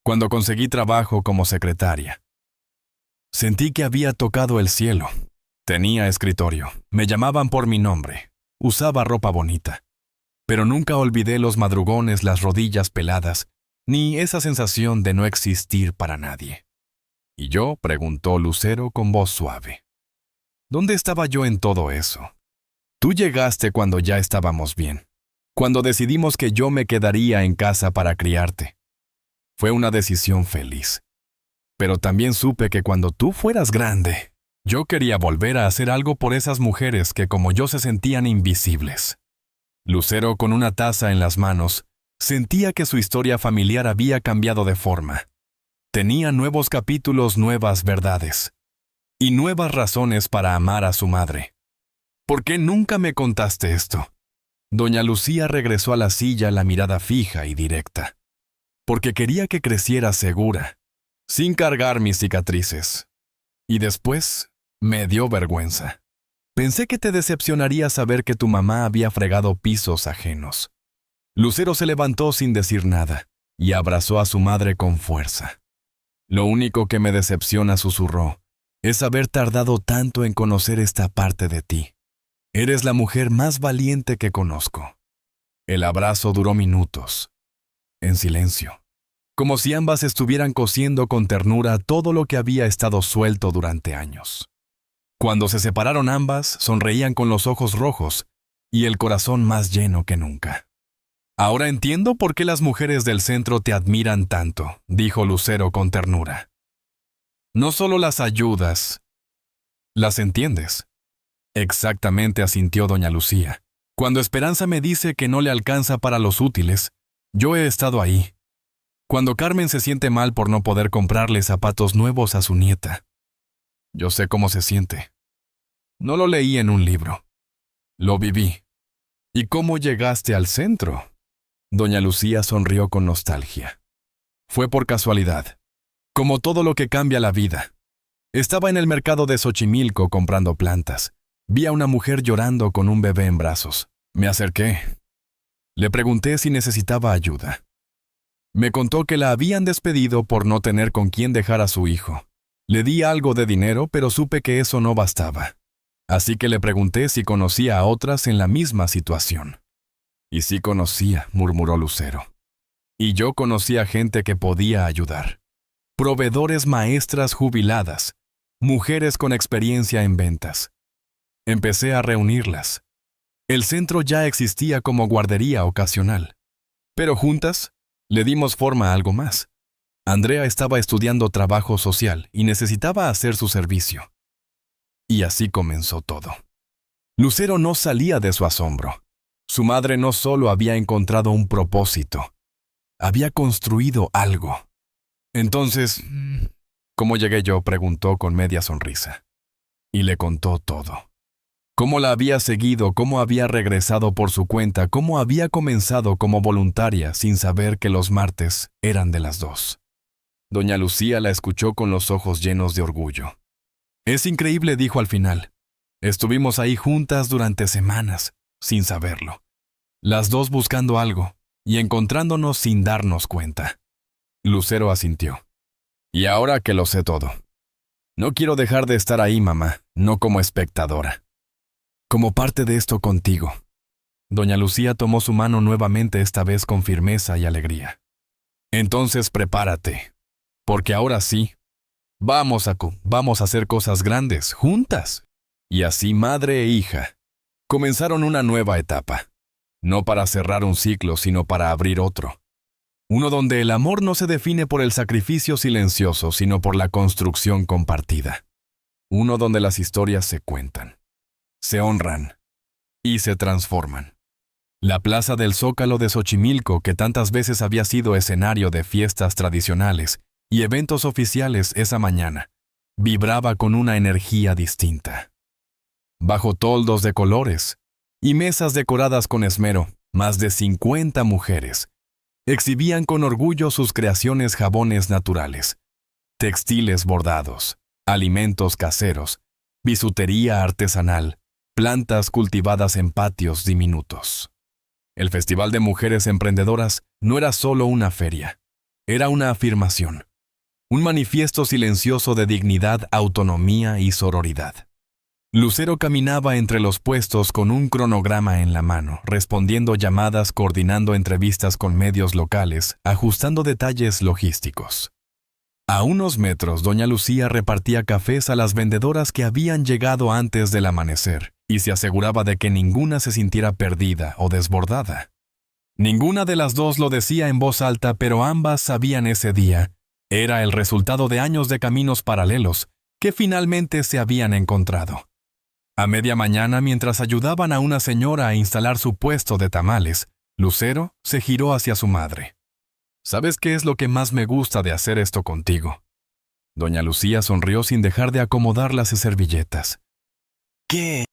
S1: Cuando conseguí trabajo como secretaria, sentí que había tocado el cielo. Tenía escritorio, me llamaban por mi nombre, usaba ropa bonita. Pero nunca olvidé los madrugones, las rodillas peladas, ni esa sensación de no existir para nadie. ¿Y yo?, preguntó Lucero con voz suave. ¿Dónde estaba yo en todo eso? Tú llegaste cuando ya estábamos bien, cuando decidimos que yo me quedaría en casa para criarte. Fue una decisión feliz. Pero también supe que cuando tú fueras grande, yo quería volver a hacer algo por esas mujeres que como yo se sentían invisibles. Lucero, con una taza en las manos, sentía que su historia familiar había cambiado de forma. Tenía nuevos capítulos, nuevas verdades y nuevas razones para amar a su madre. ¿Por qué nunca me contaste esto? Doña Lucía regresó a la silla, la mirada fija y directa. Porque quería que creciera segura, sin cargar mis cicatrices. Y después me dio vergüenza. Pensé que te decepcionaría saber que tu mamá había fregado pisos ajenos. Lucero se levantó sin decir nada y abrazó a su madre con fuerza. Lo único que me decepciona, susurró, es haber tardado tanto en conocer esta parte de ti. Eres la mujer más valiente que conozco. El abrazo duró minutos, en silencio, como si ambas estuvieran cosiendo con ternura todo lo que había estado suelto durante años. Cuando se separaron ambas, sonreían con los ojos rojos y el corazón más lleno que nunca. Ahora entiendo por qué las mujeres del centro te admiran tanto, dijo Lucero con ternura. No solo las ayudas, las entiendes. Exactamente, asintió doña Lucía. Cuando Esperanza me dice que no le alcanza para los útiles, yo he estado ahí. Cuando Carmen se siente mal por no poder comprarle zapatos nuevos a su nieta. Yo sé cómo se siente. No lo leí en un libro. Lo viví. ¿Y cómo llegaste al centro? Doña Lucía sonrió con nostalgia. Fue por casualidad. Como todo lo que cambia la vida. Estaba en el mercado de Xochimilco comprando plantas. Vi a una mujer llorando con un bebé en brazos. Me acerqué. Le pregunté si necesitaba ayuda. Me contó que la habían despedido por no tener con quién dejar a su hijo. Le di algo de dinero, pero supe que eso no bastaba. Así que le pregunté si conocía a otras en la misma situación. Y sí conocía, murmuró Lucero. Y yo conocía gente que podía ayudar. Proveedores, maestras jubiladas, mujeres con experiencia en ventas. Empecé a reunirlas. El centro ya existía como guardería ocasional. Pero juntas, le dimos forma a algo más. Andrea estaba estudiando trabajo social y necesitaba hacer su servicio. Y así comenzó todo. Lucero no salía de su asombro. Su madre no solo había encontrado un propósito, había construido algo. Entonces, ¿cómo llegué yo?, preguntó con media sonrisa. Y le contó todo. Cómo la había seguido, cómo había regresado por su cuenta, cómo había comenzado como voluntaria sin saber que los martes eran de las 2. Doña Lucía la escuchó con los ojos llenos de orgullo. Es increíble, dijo al final. Estuvimos ahí juntas durante semanas, sin saberlo. Las dos buscando algo y encontrándonos sin darnos cuenta. Lucero asintió. Y ahora que lo sé todo. No quiero dejar de estar ahí, mamá, no como espectadora. Como parte de esto contigo. Doña Lucía tomó su mano nuevamente, esta vez con firmeza y alegría. Entonces prepárate, porque ahora sí, vamos a hacer cosas grandes, juntas. Y así madre e hija comenzaron una nueva etapa. No para cerrar un ciclo, sino para abrir otro. Uno donde el amor no se define por el sacrificio silencioso, sino por la construcción compartida. Uno donde las historias se cuentan, se honran y se transforman. La plaza del Zócalo de Xochimilco, que tantas veces había sido escenario de fiestas tradicionales y eventos oficiales esa mañana, vibraba con una energía distinta. Bajo toldos de colores y mesas decoradas con esmero, más de 50 mujeres exhibían con orgullo sus creaciones: jabones naturales, textiles bordados, alimentos caseros, bisutería artesanal, plantas cultivadas en patios diminutos. El Festival de Mujeres Emprendedoras no era solo una feria, era una afirmación, un manifiesto silencioso de dignidad, autonomía y sororidad. Lucero caminaba entre los puestos con un cronograma en la mano, respondiendo llamadas, coordinando entrevistas con medios locales, ajustando detalles logísticos. A unos metros, doña Lucía repartía cafés a las vendedoras que habían llegado antes del amanecer y se aseguraba de que ninguna se sintiera perdida o desbordada. Ninguna de las dos lo decía en voz alta, pero ambas sabían ese día. Era el resultado de años de caminos paralelos que finalmente se habían encontrado. A media mañana, mientras ayudaban a una señora a instalar su puesto de tamales, Lucero se giró hacia su madre. «¿Sabes qué es lo que más me gusta de hacer esto contigo?». Doña Lucía sonrió sin dejar de acomodar las servilletas. «¿Qué?».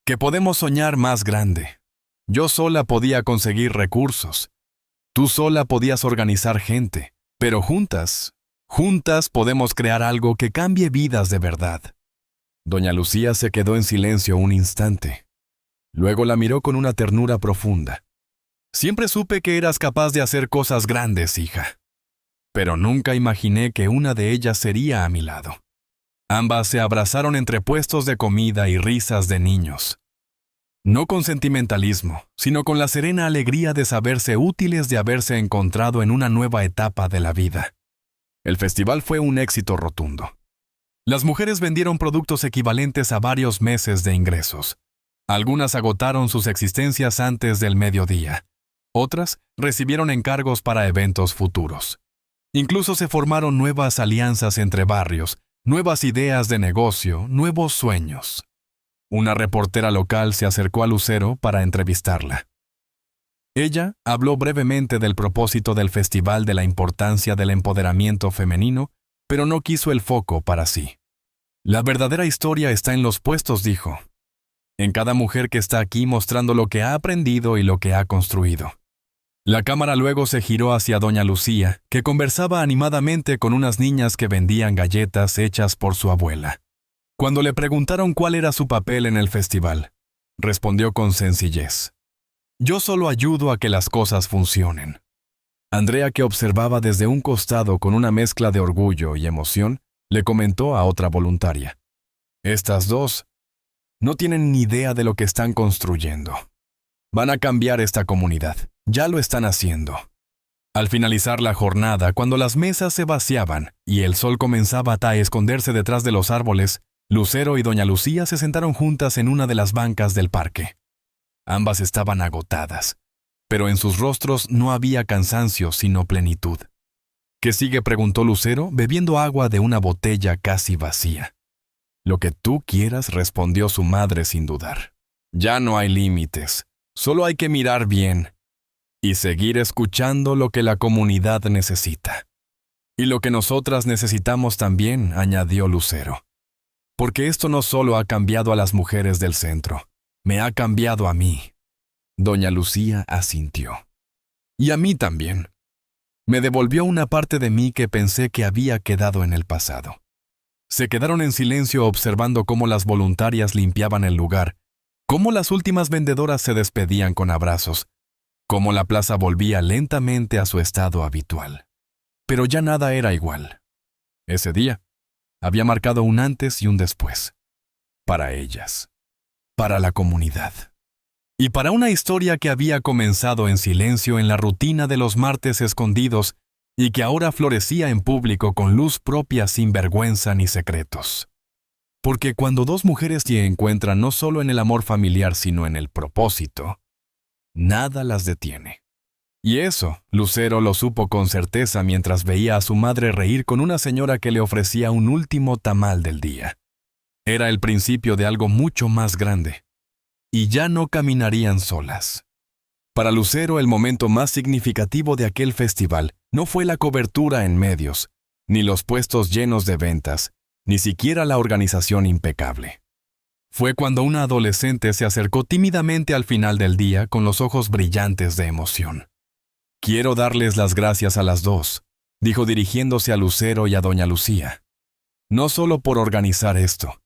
S1: «Que podemos soñar más grande. Yo sola podía conseguir recursos. Tú sola podías organizar gente. Pero juntas podemos crear algo que cambie vidas de verdad». Doña Lucía se quedó en silencio un instante. Luego la miró con una ternura profunda. «Siempre supe que eras capaz de hacer cosas grandes, hija. Pero nunca imaginé que una de ellas sería a mi lado». Ambas se abrazaron entre puestos de comida y risas de niños. No con sentimentalismo, sino con la serena alegría de saberse útiles de haberse encontrado en una nueva etapa de la vida. El festival fue un éxito rotundo. Las mujeres vendieron productos equivalentes a varios meses de ingresos. Algunas agotaron sus existencias antes del mediodía. Otras recibieron encargos para eventos futuros. Incluso se formaron nuevas alianzas entre barrios, nuevas ideas de negocio, nuevos sueños. Una reportera local se acercó a Lucero para entrevistarla. Ella habló brevemente del propósito del festival, de la importancia del empoderamiento femenino, pero no quiso el foco para sí. «La verdadera historia está en los puestos», dijo. «En cada mujer que está aquí mostrando lo que ha aprendido y lo que ha construido». La cámara luego se giró hacia doña Lucía, que conversaba animadamente con unas niñas que vendían galletas hechas por su abuela. Cuando le preguntaron cuál era su papel en el festival, respondió con sencillez: «Yo solo ayudo a que las cosas funcionen». Andrea, que observaba desde un costado con una mezcla de orgullo y emoción, le comentó a otra voluntaria: «Estas dos no tienen ni idea de lo que están construyendo. Van a cambiar esta comunidad. Ya lo están haciendo». Al finalizar la jornada, cuando las mesas se vaciaban y el sol comenzaba a esconderse detrás de los árboles, Lucero y doña Lucía se sentaron juntas en una de las bancas del parque. Ambas estaban agotadas, pero en sus rostros no había cansancio, sino plenitud. «¿Qué sigue?», preguntó Lucero, bebiendo agua de una botella casi vacía. «Lo que tú quieras», respondió su madre sin dudar. «Ya no hay límites, solo hay que mirar bien y seguir escuchando lo que la comunidad necesita». «Y lo que nosotras necesitamos también», añadió Lucero. «Porque esto no solo ha cambiado a las mujeres del centro, me ha cambiado a mí». Doña Lucía asintió. «Y a mí también. Me devolvió una parte de mí que pensé que había quedado en el pasado». Se quedaron en silencio observando cómo las voluntarias limpiaban el lugar, cómo las últimas vendedoras se despedían con abrazos, cómo la plaza volvía lentamente a su estado habitual. Pero ya nada era igual. Ese día había marcado un antes y un después. Para ellas, para la comunidad. Y para una historia que había comenzado en silencio en la rutina de los martes escondidos y que ahora florecía en público con luz propia, sin vergüenza ni secretos. Porque cuando dos mujeres se encuentran no solo en el amor familiar, sino en el propósito, nada las detiene. Y eso, Lucero lo supo con certeza mientras veía a su madre reír con una señora que le ofrecía un último tamal del día. Era el principio de algo mucho más grande. Y ya no caminarían solas. Para Lucero, el momento más significativo de aquel festival no fue la cobertura en medios, ni los puestos llenos de ventas, ni siquiera la organización impecable. Fue cuando una adolescente se acercó tímidamente al final del día con los ojos brillantes de emoción. «Quiero darles las gracias a las dos», dijo dirigiéndose a Lucero y a doña Lucía. «No solo por organizar esto,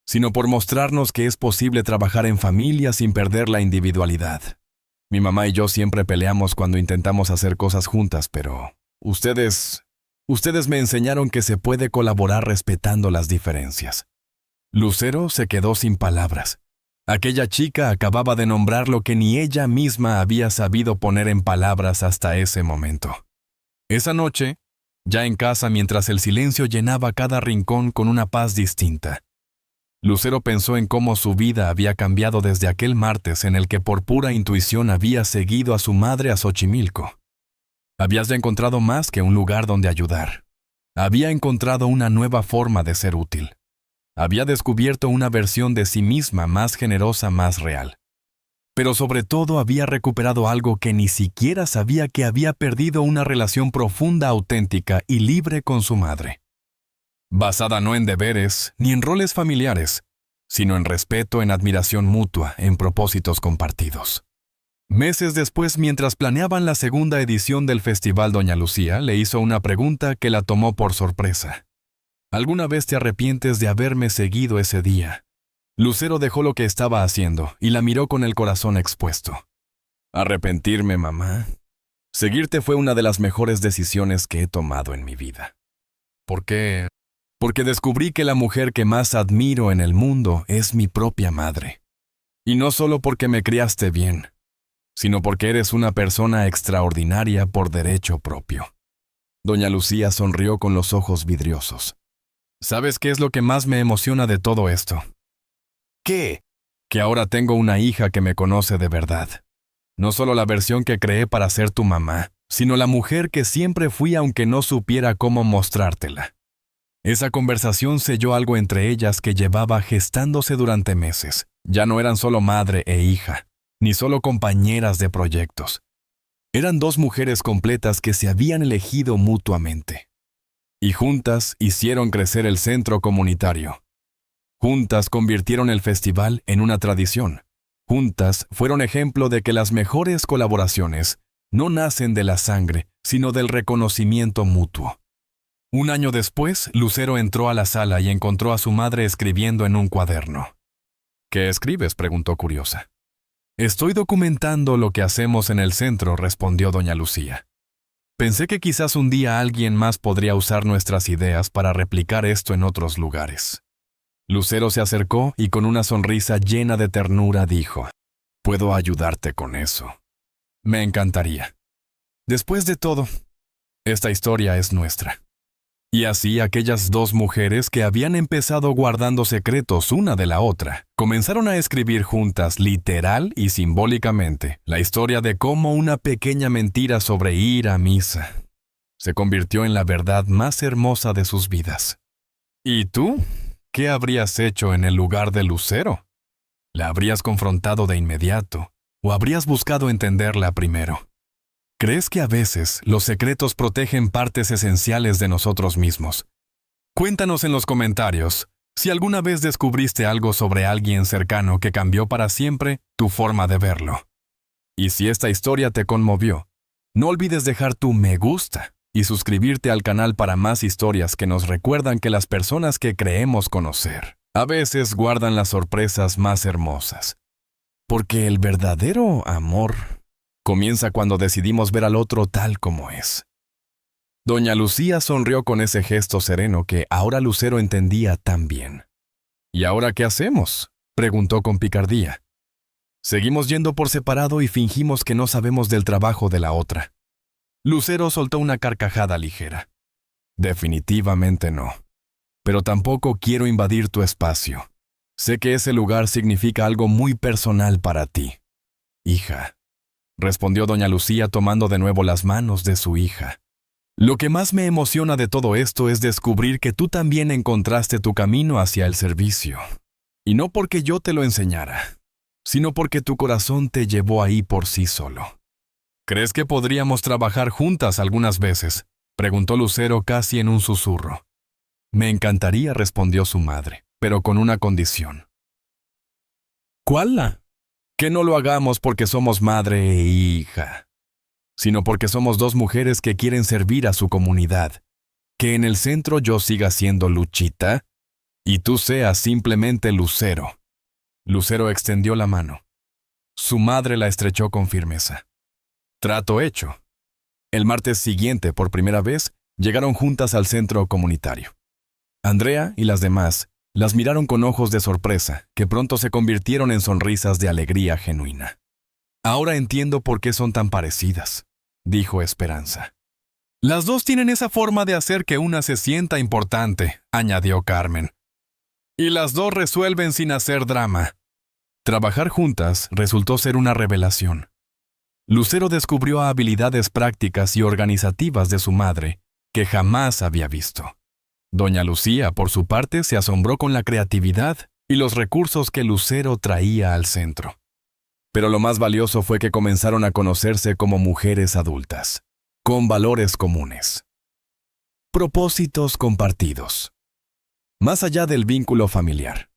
S1: sino por mostrarnos que es posible trabajar en familia sin perder la individualidad. Mi mamá y yo siempre peleamos cuando intentamos hacer cosas juntas, pero ustedes me enseñaron que se puede colaborar respetando las diferencias». Lucero se quedó sin palabras. Aquella chica acababa de nombrar lo que ni ella misma había sabido poner en palabras hasta ese momento. Esa noche, ya en casa, mientras el silencio llenaba cada rincón con una paz distinta, Lucero pensó en cómo su vida había cambiado desde aquel martes en el que por pura intuición había seguido a su madre a Xochimilco. Habías encontrado más que un lugar donde ayudar. Había encontrado una nueva forma de ser útil. Había descubierto una versión de sí misma más generosa, más real. Pero sobre todo había recuperado algo que ni siquiera sabía, que había perdido: una relación profunda, auténtica y libre con su madre. Basada no en deberes ni en roles familiares, sino en respeto, en admiración mutua, en propósitos compartidos. Meses después, mientras planeaban la segunda edición del Festival, doña Lucía le hizo una pregunta que la tomó por sorpresa. ¿Alguna vez te arrepientes de haberme seguido ese día? Lucero dejó lo que estaba haciendo y la miró con el corazón expuesto. ¿Arrepentirme, mamá? Seguirte fue una de las mejores decisiones que he tomado en mi vida. ¿Por qué? Porque descubrí que la mujer que más admiro en el mundo es mi propia madre. Y no solo porque me criaste bien, sino porque eres una persona extraordinaria por derecho propio. Doña Lucía sonrió con los ojos vidriosos. ¿Sabes qué es lo que más me emociona de todo esto? ¿Qué? Que ahora tengo una hija que me conoce de verdad. No solo la versión que creé para ser tu mamá, sino la mujer que siempre fui aunque no supiera cómo mostrártela. Esa conversación selló algo entre ellas que llevaba gestándose durante meses. Ya no eran solo madre e hija, ni solo compañeras de proyectos. Eran dos mujeres completas que se habían elegido mutuamente. Y juntas hicieron crecer el centro comunitario. Juntas convirtieron el festival en una tradición. Juntas fueron ejemplo de que las mejores colaboraciones no nacen de la sangre, sino del reconocimiento mutuo. Un año después, Lucero entró a la sala y encontró a su madre escribiendo en un cuaderno. ¿Qué escribes?, preguntó curiosa. Estoy documentando lo que hacemos en el centro, respondió doña Lucía. Pensé que quizás un día alguien más podría usar nuestras ideas para replicar esto en otros lugares. Lucero se acercó y con una sonrisa llena de ternura dijo: «¿Puedo ayudarte con eso?» «Me encantaría. Después de todo, esta historia es nuestra». Y así aquellas dos mujeres que habían empezado guardando secretos una de la otra, comenzaron a escribir juntas, literal y simbólicamente, la historia de cómo una pequeña mentira sobre ir a misa se convirtió en la verdad más hermosa de sus vidas. ¿Y tú? ¿Qué habrías hecho en el lugar de Lucero? ¿La habrías confrontado de inmediato o habrías buscado entenderla primero? ¿Crees que a veces los secretos protegen partes esenciales de nosotros mismos? Cuéntanos en los comentarios si alguna vez descubriste algo sobre alguien cercano que cambió para siempre tu forma de verlo. Y si esta historia te conmovió, no olvides dejar tu me gusta y suscribirte al canal para más historias que nos recuerdan que las personas que creemos conocer a veces guardan las sorpresas más hermosas. Porque el verdadero amor comienza cuando decidimos ver al otro tal como es. Doña Lucía sonrió con ese gesto sereno que ahora Lucero entendía tan bien. ¿Y ahora qué hacemos?, preguntó con picardía. Seguimos yendo por separado y fingimos que no sabemos del trabajo de la otra. Lucero soltó una carcajada ligera. Definitivamente no. Pero tampoco quiero invadir tu espacio. Sé que ese lugar significa algo muy personal para ti, hija, respondió doña Lucía tomando de nuevo las manos de su hija. Lo que más me emociona de todo esto es descubrir que tú también encontraste tu camino hacia el servicio. Y no porque yo te lo enseñara, sino porque tu corazón te llevó ahí por sí solo. ¿Crees que podríamos trabajar juntas algunas veces?, preguntó Lucero casi en un susurro. Me encantaría, respondió su madre, pero con una condición. ¿Cuál? Que no lo hagamos porque somos madre e hija, sino porque somos dos mujeres que quieren servir a su comunidad. Que en el centro yo siga siendo Luchita y tú seas simplemente Lucero. Lucero extendió la mano. Su madre la estrechó con firmeza. Trato hecho. El martes siguiente, por primera vez, llegaron juntas al centro comunitario. Andrea y las demás las miraron con ojos de sorpresa, que pronto se convirtieron en sonrisas de alegría genuina. Ahora entiendo por qué son tan parecidas, dijo Esperanza. Las dos tienen esa forma de hacer que una se sienta importante, añadió Carmen. Y las dos resuelven sin hacer drama. Trabajar juntas resultó ser una revelación. Lucero descubrió habilidades prácticas y organizativas de su madre que jamás había visto. Doña Lucía, por su parte, se asombró con la creatividad y los recursos que Lucero traía al centro. Pero lo más valioso fue que comenzaron a conocerse como mujeres adultas, con valores comunes. Propósitos compartidos. Más allá del vínculo familiar.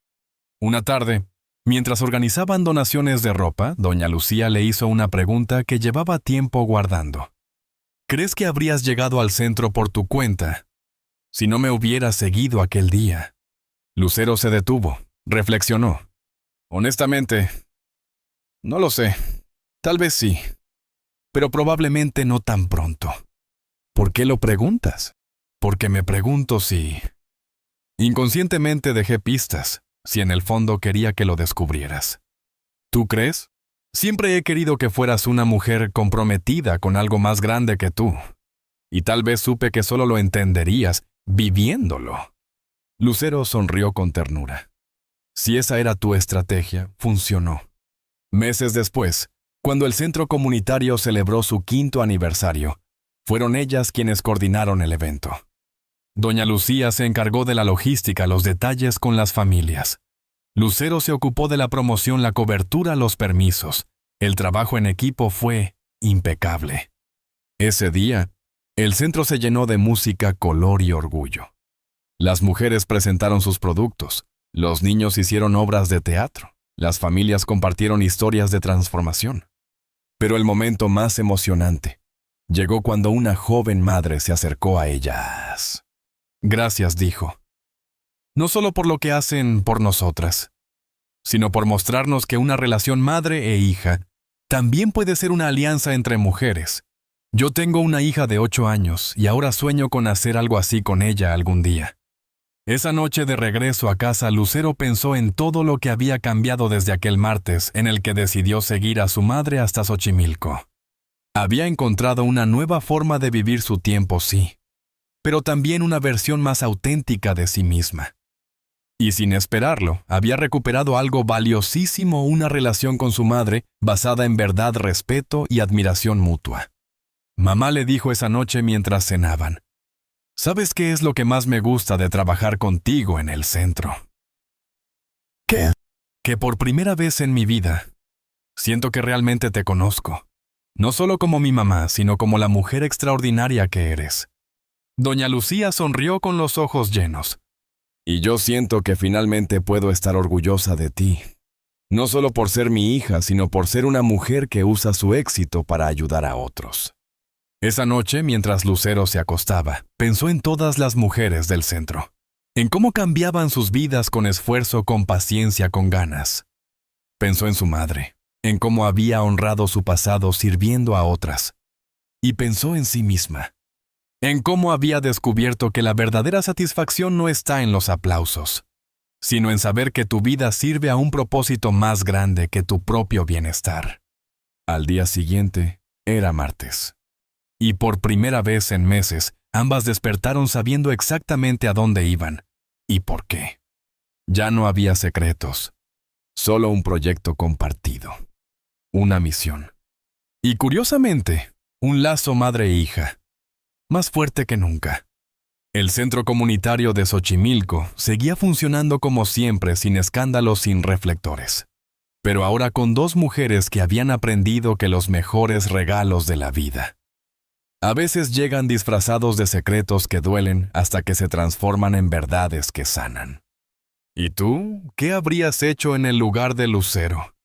S1: Una tarde, mientras organizaban donaciones de ropa, doña Lucía le hizo una pregunta que llevaba tiempo guardando. ¿Crees que habrías llegado al centro por tu cuenta si no me hubieras seguido aquel día? Lucero se detuvo, reflexionó. Honestamente, no lo sé. Tal vez sí, pero probablemente no tan pronto. ¿Por qué lo preguntas? Porque me pregunto si... Inconscientemente dejé pistas, si en el fondo quería que lo descubrieras. ¿Tú crees? Siempre he querido que fueras una mujer comprometida con algo más grande que tú. Y tal vez supe que solo lo entenderías viviéndolo. Lucero sonrió con ternura. Si esa era tu estrategia, funcionó. Meses después, cuando el centro comunitario celebró su 5º aniversario, fueron ellas quienes coordinaron el evento. Doña Lucía se encargó de la logística, los detalles con las familias. Lucero se ocupó de la promoción, la cobertura, los permisos. El trabajo en equipo fue impecable. Ese día, el centro se llenó de música, color y orgullo. Las mujeres presentaron sus productos, los niños hicieron obras de teatro, las familias compartieron historias de transformación. Pero el momento más emocionante llegó cuando una joven madre se acercó a ellas. Gracias, dijo. No solo por lo que hacen por nosotras, sino por mostrarnos que una relación madre e hija también puede ser una alianza entre mujeres. Yo tengo una hija de 8 años y ahora sueño con hacer algo así con ella algún día. Esa noche de regreso a casa, Lucero pensó en todo lo que había cambiado desde aquel martes en el que decidió seguir a su madre hasta Xochimilco. Había encontrado una nueva forma de vivir su tiempo, sí, pero también una versión más auténtica de sí misma. Y sin esperarlo, había recuperado algo valiosísimo, una relación con su madre basada en verdad, respeto y admiración mutua. Mamá le dijo esa noche mientras cenaban: ¿sabes qué es lo que más me gusta de trabajar contigo en el centro? ¿Qué? Que por primera vez en mi vida, siento que realmente te conozco. No solo como mi mamá, sino como la mujer extraordinaria que eres. Doña Lucía sonrió con los ojos llenos. Y yo siento que finalmente puedo estar orgullosa de ti. No solo por ser mi hija, sino por ser una mujer que usa su éxito para ayudar a otros. Esa noche, mientras Lucero se acostaba, pensó en todas las mujeres del centro, en cómo cambiaban sus vidas con esfuerzo, con paciencia, con ganas. Pensó en su madre, en cómo había honrado su pasado sirviendo a otras. Y pensó en sí misma, en cómo había descubierto que la verdadera satisfacción no está en los aplausos, sino en saber que tu vida sirve a un propósito más grande que tu propio bienestar. Al día siguiente, era martes. Y por primera vez en meses, ambas despertaron sabiendo exactamente a dónde iban y por qué. Ya no había secretos, solo un proyecto compartido, una misión. Y curiosamente, un lazo madre e hija, más fuerte que nunca. El centro comunitario de Xochimilco seguía funcionando como siempre, sin escándalos, sin reflectores. Pero ahora con 2 mujeres que habían aprendido que los mejores regalos de la vida a veces llegan disfrazados de secretos que duelen hasta que se transforman en verdades que sanan. ¿Y tú? ¿Qué habrías hecho en el lugar de Lucero?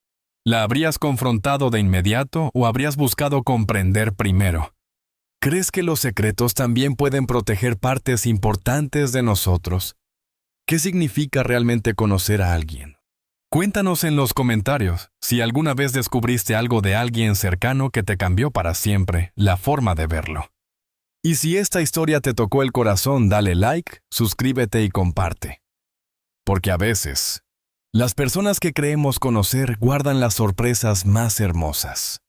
S1: ¿La habrías confrontado de inmediato o habrías buscado comprender primero? ¿Crees que los secretos también pueden proteger partes importantes de nosotros? ¿Qué significa realmente conocer a alguien? Cuéntanos en los comentarios si alguna vez descubriste algo de alguien cercano que te cambió para siempre la forma de verlo. Y si esta historia te tocó el corazón, dale like, suscríbete y comparte. Porque a veces, las personas que creemos conocer guardan las sorpresas más hermosas.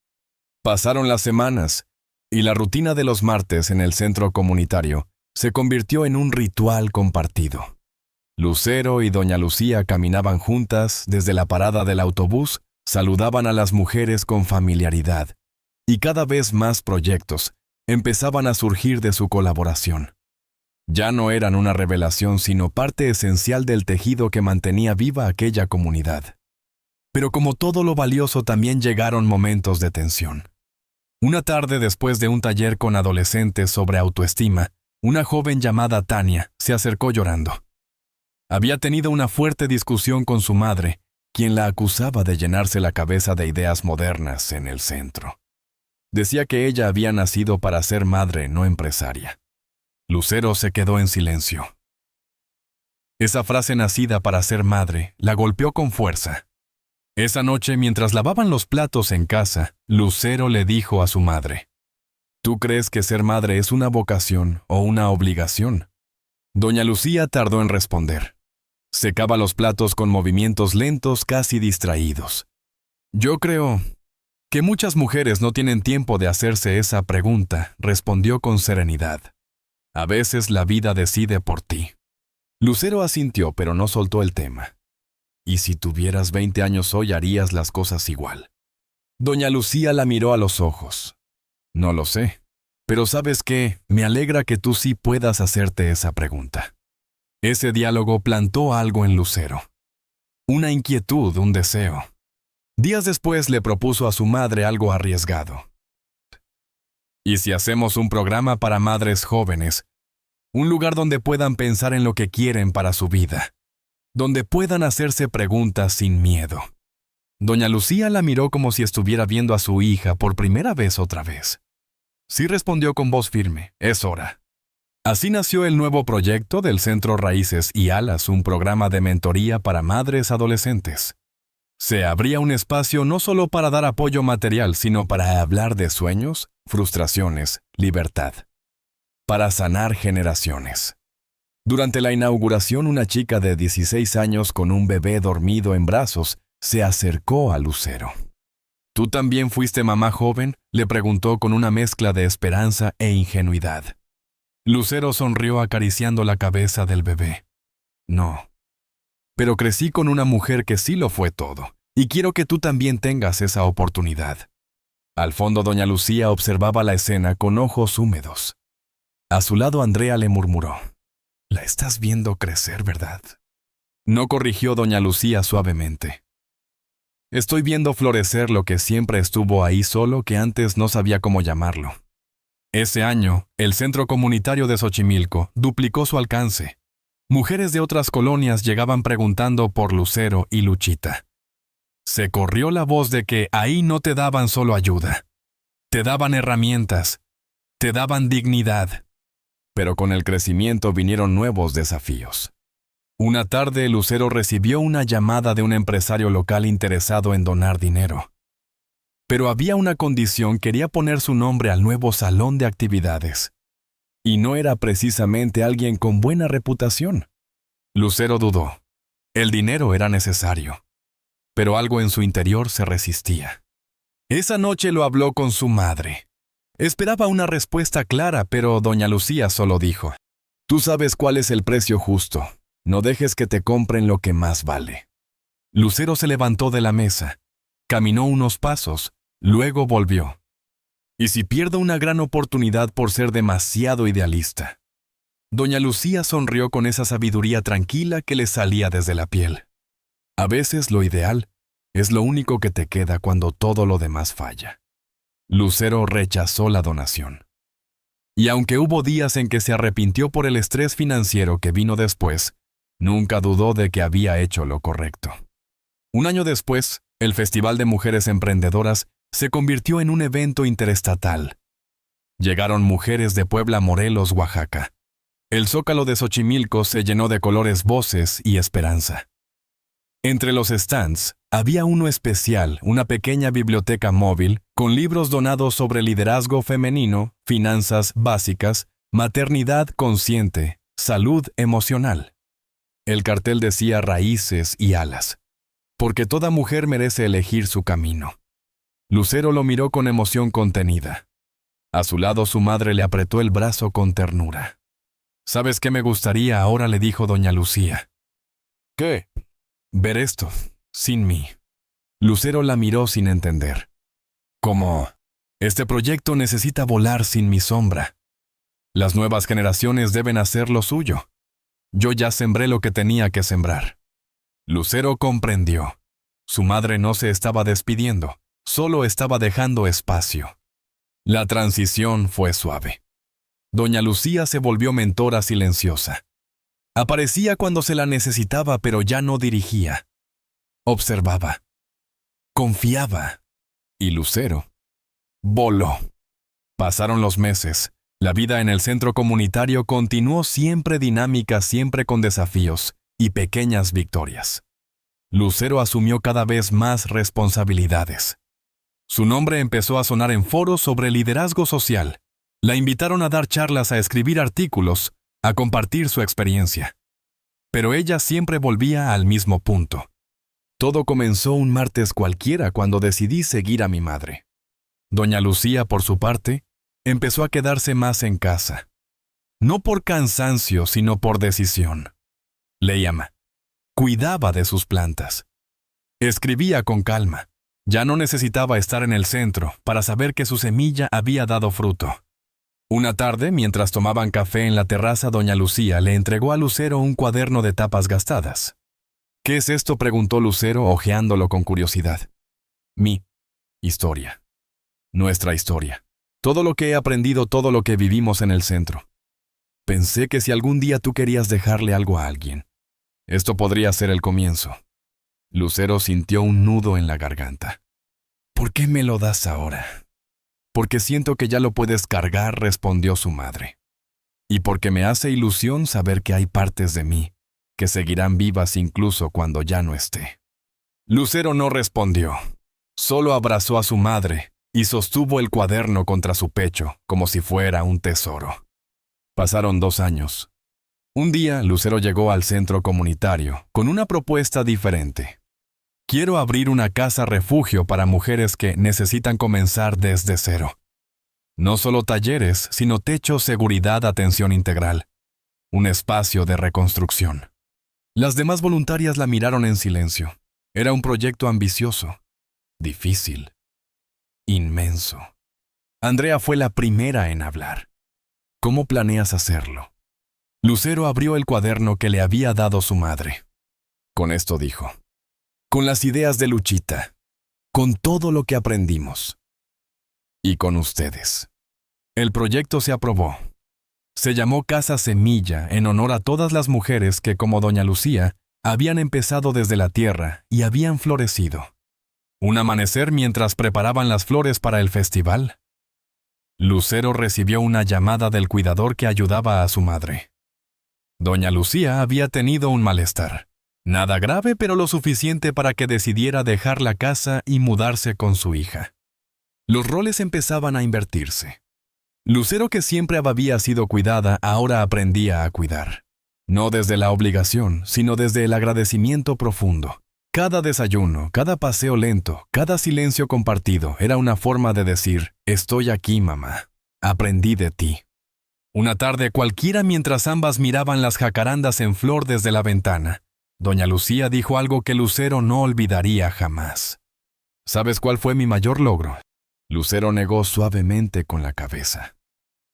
S1: Pasaron las semanas, y la rutina de los martes en el centro comunitario se convirtió en un ritual compartido. Lucero y doña Lucía caminaban juntas desde la parada del autobús, saludaban a las mujeres con familiaridad, y cada vez más proyectos empezaban a surgir de su colaboración. Ya no eran una revelación, sino parte esencial del tejido que mantenía viva aquella comunidad. Pero como todo lo valioso, también llegaron momentos de tensión. Una tarde, después de un taller con adolescentes sobre autoestima, una joven llamada Tania se acercó llorando. Había tenido una fuerte discusión con su madre, quien la acusaba de llenarse la cabeza de ideas modernas en el centro. Decía que ella había nacido para ser madre, no empresaria. Lucero se quedó en silencio. Esa frase nacida para ser madre la golpeó con fuerza. Esa noche, mientras lavaban los platos en casa, Lucero le dijo a su madre: ¿Tú crees que ser madre es una vocación o una obligación? Doña Lucía tardó en responder. Secaba los platos con movimientos lentos, casi distraídos. Yo creo que muchas mujeres no tienen tiempo de hacerse esa pregunta, respondió con serenidad. A veces la vida decide por ti. Lucero asintió, pero no soltó el tema. ¿Y si tuvieras 20 años hoy, harías las cosas igual? Doña Lucía la miró a los ojos. No lo sé, pero ¿sabes qué? Me alegra que tú sí puedas hacerte esa pregunta. Ese diálogo plantó algo en Lucero. Una inquietud, un deseo. Días después le propuso a su madre algo arriesgado. ¿Y si hacemos un programa para madres jóvenes? Un lugar donde puedan pensar en lo que quieren para su vida. Donde puedan hacerse preguntas sin miedo. Doña Lucía la miró como si estuviera viendo a su hija por primera vez otra vez. Sí, respondió con voz firme, es hora. Así nació el nuevo proyecto del Centro Raíces y Alas, un programa de mentoría para madres adolescentes. Se abría un espacio no solo para dar apoyo material, sino para hablar de sueños, frustraciones, libertad. Para sanar generaciones. Durante la inauguración, una chica de 16 años con un bebé dormido en brazos se acercó a Lucero. ¿Tú también fuiste mamá joven?, le preguntó con una mezcla de esperanza e ingenuidad. Lucero sonrió acariciando la cabeza del bebé. No. Pero crecí con una mujer que sí lo fue todo, y quiero que tú también tengas esa oportunidad. Al fondo, doña Lucía observaba la escena con ojos húmedos. A su lado, Andrea le murmuró: «La estás viendo crecer, ¿verdad?». No, corrigió doña Lucía suavemente. «Estoy viendo florecer lo que siempre estuvo ahí, solo que antes no sabía cómo llamarlo». Ese año, el Centro Comunitario de Xochimilco duplicó su alcance. Mujeres de otras colonias llegaban preguntando por Lucero y Luchita. Se corrió la voz de que ahí no te daban solo ayuda. Te daban herramientas. Te daban dignidad. Pero con el crecimiento vinieron nuevos desafíos. Una tarde, Lucero recibió una llamada de un empresario local interesado en donar dinero. Pero había una condición: quería poner su nombre al nuevo salón de actividades. Y no era precisamente alguien con buena reputación. Lucero dudó. El dinero era necesario. Pero algo en su interior se resistía. Esa noche lo habló con su madre. Esperaba una respuesta clara, pero doña Lucía solo dijo: «Tú sabes cuál es el precio justo. No dejes que te compren lo que más vale». Lucero se levantó de la mesa. Caminó unos pasos, luego volvió. ¿Y si pierdo una gran oportunidad por ser demasiado idealista? Doña Lucía sonrió con esa sabiduría tranquila que le salía desde la piel. A veces lo ideal es lo único que te queda cuando todo lo demás falla. Lucero rechazó la donación. Y aunque hubo días en que se arrepintió por el estrés financiero que vino después, nunca dudó de que había hecho lo correcto. Un año después, el Festival de Mujeres Emprendedoras se convirtió en un evento interestatal. Llegaron mujeres de Puebla, Morelos, Oaxaca. El Zócalo de Xochimilco se llenó de colores, voces y esperanza. Entre los stands, había uno especial, una pequeña biblioteca móvil, con libros donados sobre liderazgo femenino, finanzas básicas, maternidad consciente, salud emocional. El cartel decía Raíces y Alas, porque toda mujer merece elegir su camino. Lucero lo miró con emoción contenida. A su lado, su madre le apretó el brazo con ternura. «¿Sabes qué me gustaría ahora?», le dijo doña Lucía. ¿Qué? Ver esto, sin mí. Lucero la miró sin entender. ¿Cómo? Este proyecto necesita volar sin mi sombra. Las nuevas generaciones deben hacer lo suyo. Yo ya sembré lo que tenía que sembrar. Lucero comprendió. Su madre no se estaba despidiendo, solo estaba dejando espacio. La transición fue suave. Doña Lucía se volvió mentora silenciosa. Aparecía cuando se la necesitaba, pero ya no dirigía. Observaba. Confiaba. Y Lucero voló. Pasaron los meses. La vida en el centro comunitario continuó siempre dinámica, siempre con desafíos y pequeñas victorias. Lucero asumió cada vez más responsabilidades. Su nombre empezó a sonar en foros sobre liderazgo social. La invitaron a dar charlas, a escribir artículos, a compartir su experiencia. Pero ella siempre volvía al mismo punto. Todo comenzó un martes cualquiera cuando decidí seguir a mi madre. Doña Lucía, por su parte, empezó a quedarse más en casa. No por cansancio, sino por decisión. Leía, cuidaba de sus plantas. Escribía con calma. Ya no necesitaba estar en el centro para saber que su semilla había dado fruto. Una tarde, mientras tomaban café en la terraza, doña Lucía le entregó a Lucero un cuaderno de tapas gastadas. ¿Qué es esto?, preguntó Lucero, hojeándolo con curiosidad. Mi historia. Nuestra historia. Todo lo que he aprendido, todo lo que vivimos en el centro. Pensé que si algún día tú querías dejarle algo a alguien, esto podría ser el comienzo. Lucero sintió un nudo en la garganta. ¿Por qué me lo das ahora? Porque siento que ya lo puedes cargar, respondió su madre. Y porque me hace ilusión saber que hay partes de mí que seguirán vivas incluso cuando ya no esté. Lucero no respondió. Solo abrazó a su madre y sostuvo el cuaderno contra su pecho como si fuera un tesoro. Pasaron 2 años. Un día, Lucero llegó al centro comunitario con una propuesta diferente. Quiero abrir una casa refugio para mujeres que necesitan comenzar desde cero. No solo talleres, sino techo, seguridad, atención integral. Un espacio de reconstrucción. Las demás voluntarias la miraron en silencio. Era un proyecto ambicioso, difícil, inmenso. Andrea fue la primera en hablar. ¿Cómo planeas hacerlo? Lucero abrió el cuaderno que le había dado su madre. Con esto dijo: con las ideas de Luchita, con todo lo que aprendimos. Y con ustedes. El proyecto se aprobó. Se llamó Casa Semilla en honor a todas las mujeres que, como doña Lucía, habían empezado desde la tierra y habían florecido. Un amanecer mientras preparaban las flores para el festival. Lucero recibió una llamada del cuidador que ayudaba a su madre. Doña Lucía había tenido un malestar. Nada grave, pero lo suficiente para que decidiera dejar la casa y mudarse con su hija. Los roles empezaban a invertirse. Lucero, que siempre había sido cuidada, ahora aprendía a cuidar. No desde la obligación, sino desde el agradecimiento profundo. Cada desayuno, cada paseo lento, cada silencio compartido era una forma de decir: estoy aquí, mamá. Aprendí de ti. Una tarde cualquiera, mientras ambas miraban las jacarandas en flor desde la ventana, doña Lucía dijo algo que Lucero no olvidaría jamás. ¿Sabes cuál fue mi mayor logro? Lucero negó suavemente con la cabeza.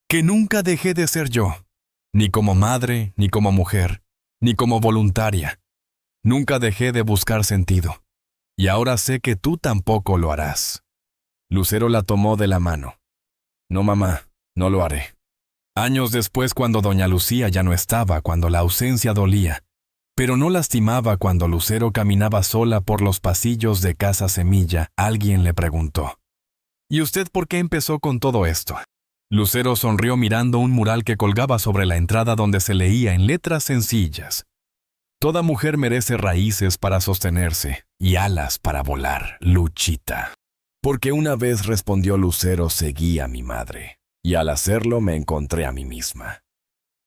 S1: Que nunca dejé de ser yo, ni como madre, ni como mujer, ni como voluntaria. Nunca dejé de buscar sentido. Y ahora sé que tú tampoco lo harás. Lucero la tomó de la mano. No, mamá, no lo haré. Años después, cuando doña Lucía ya no estaba, cuando la ausencia dolía, pero no lastimaba, cuando Lucero caminaba sola por los pasillos de Casa Semilla, alguien le preguntó: ¿y usted por qué empezó con todo esto? Lucero sonrió mirando un mural que colgaba sobre la entrada donde se leía en letras sencillas: toda mujer merece raíces para sostenerse y alas para volar, Luchita. Porque una vez, respondió Lucero, seguí a mi madre, y al hacerlo me encontré a mí misma.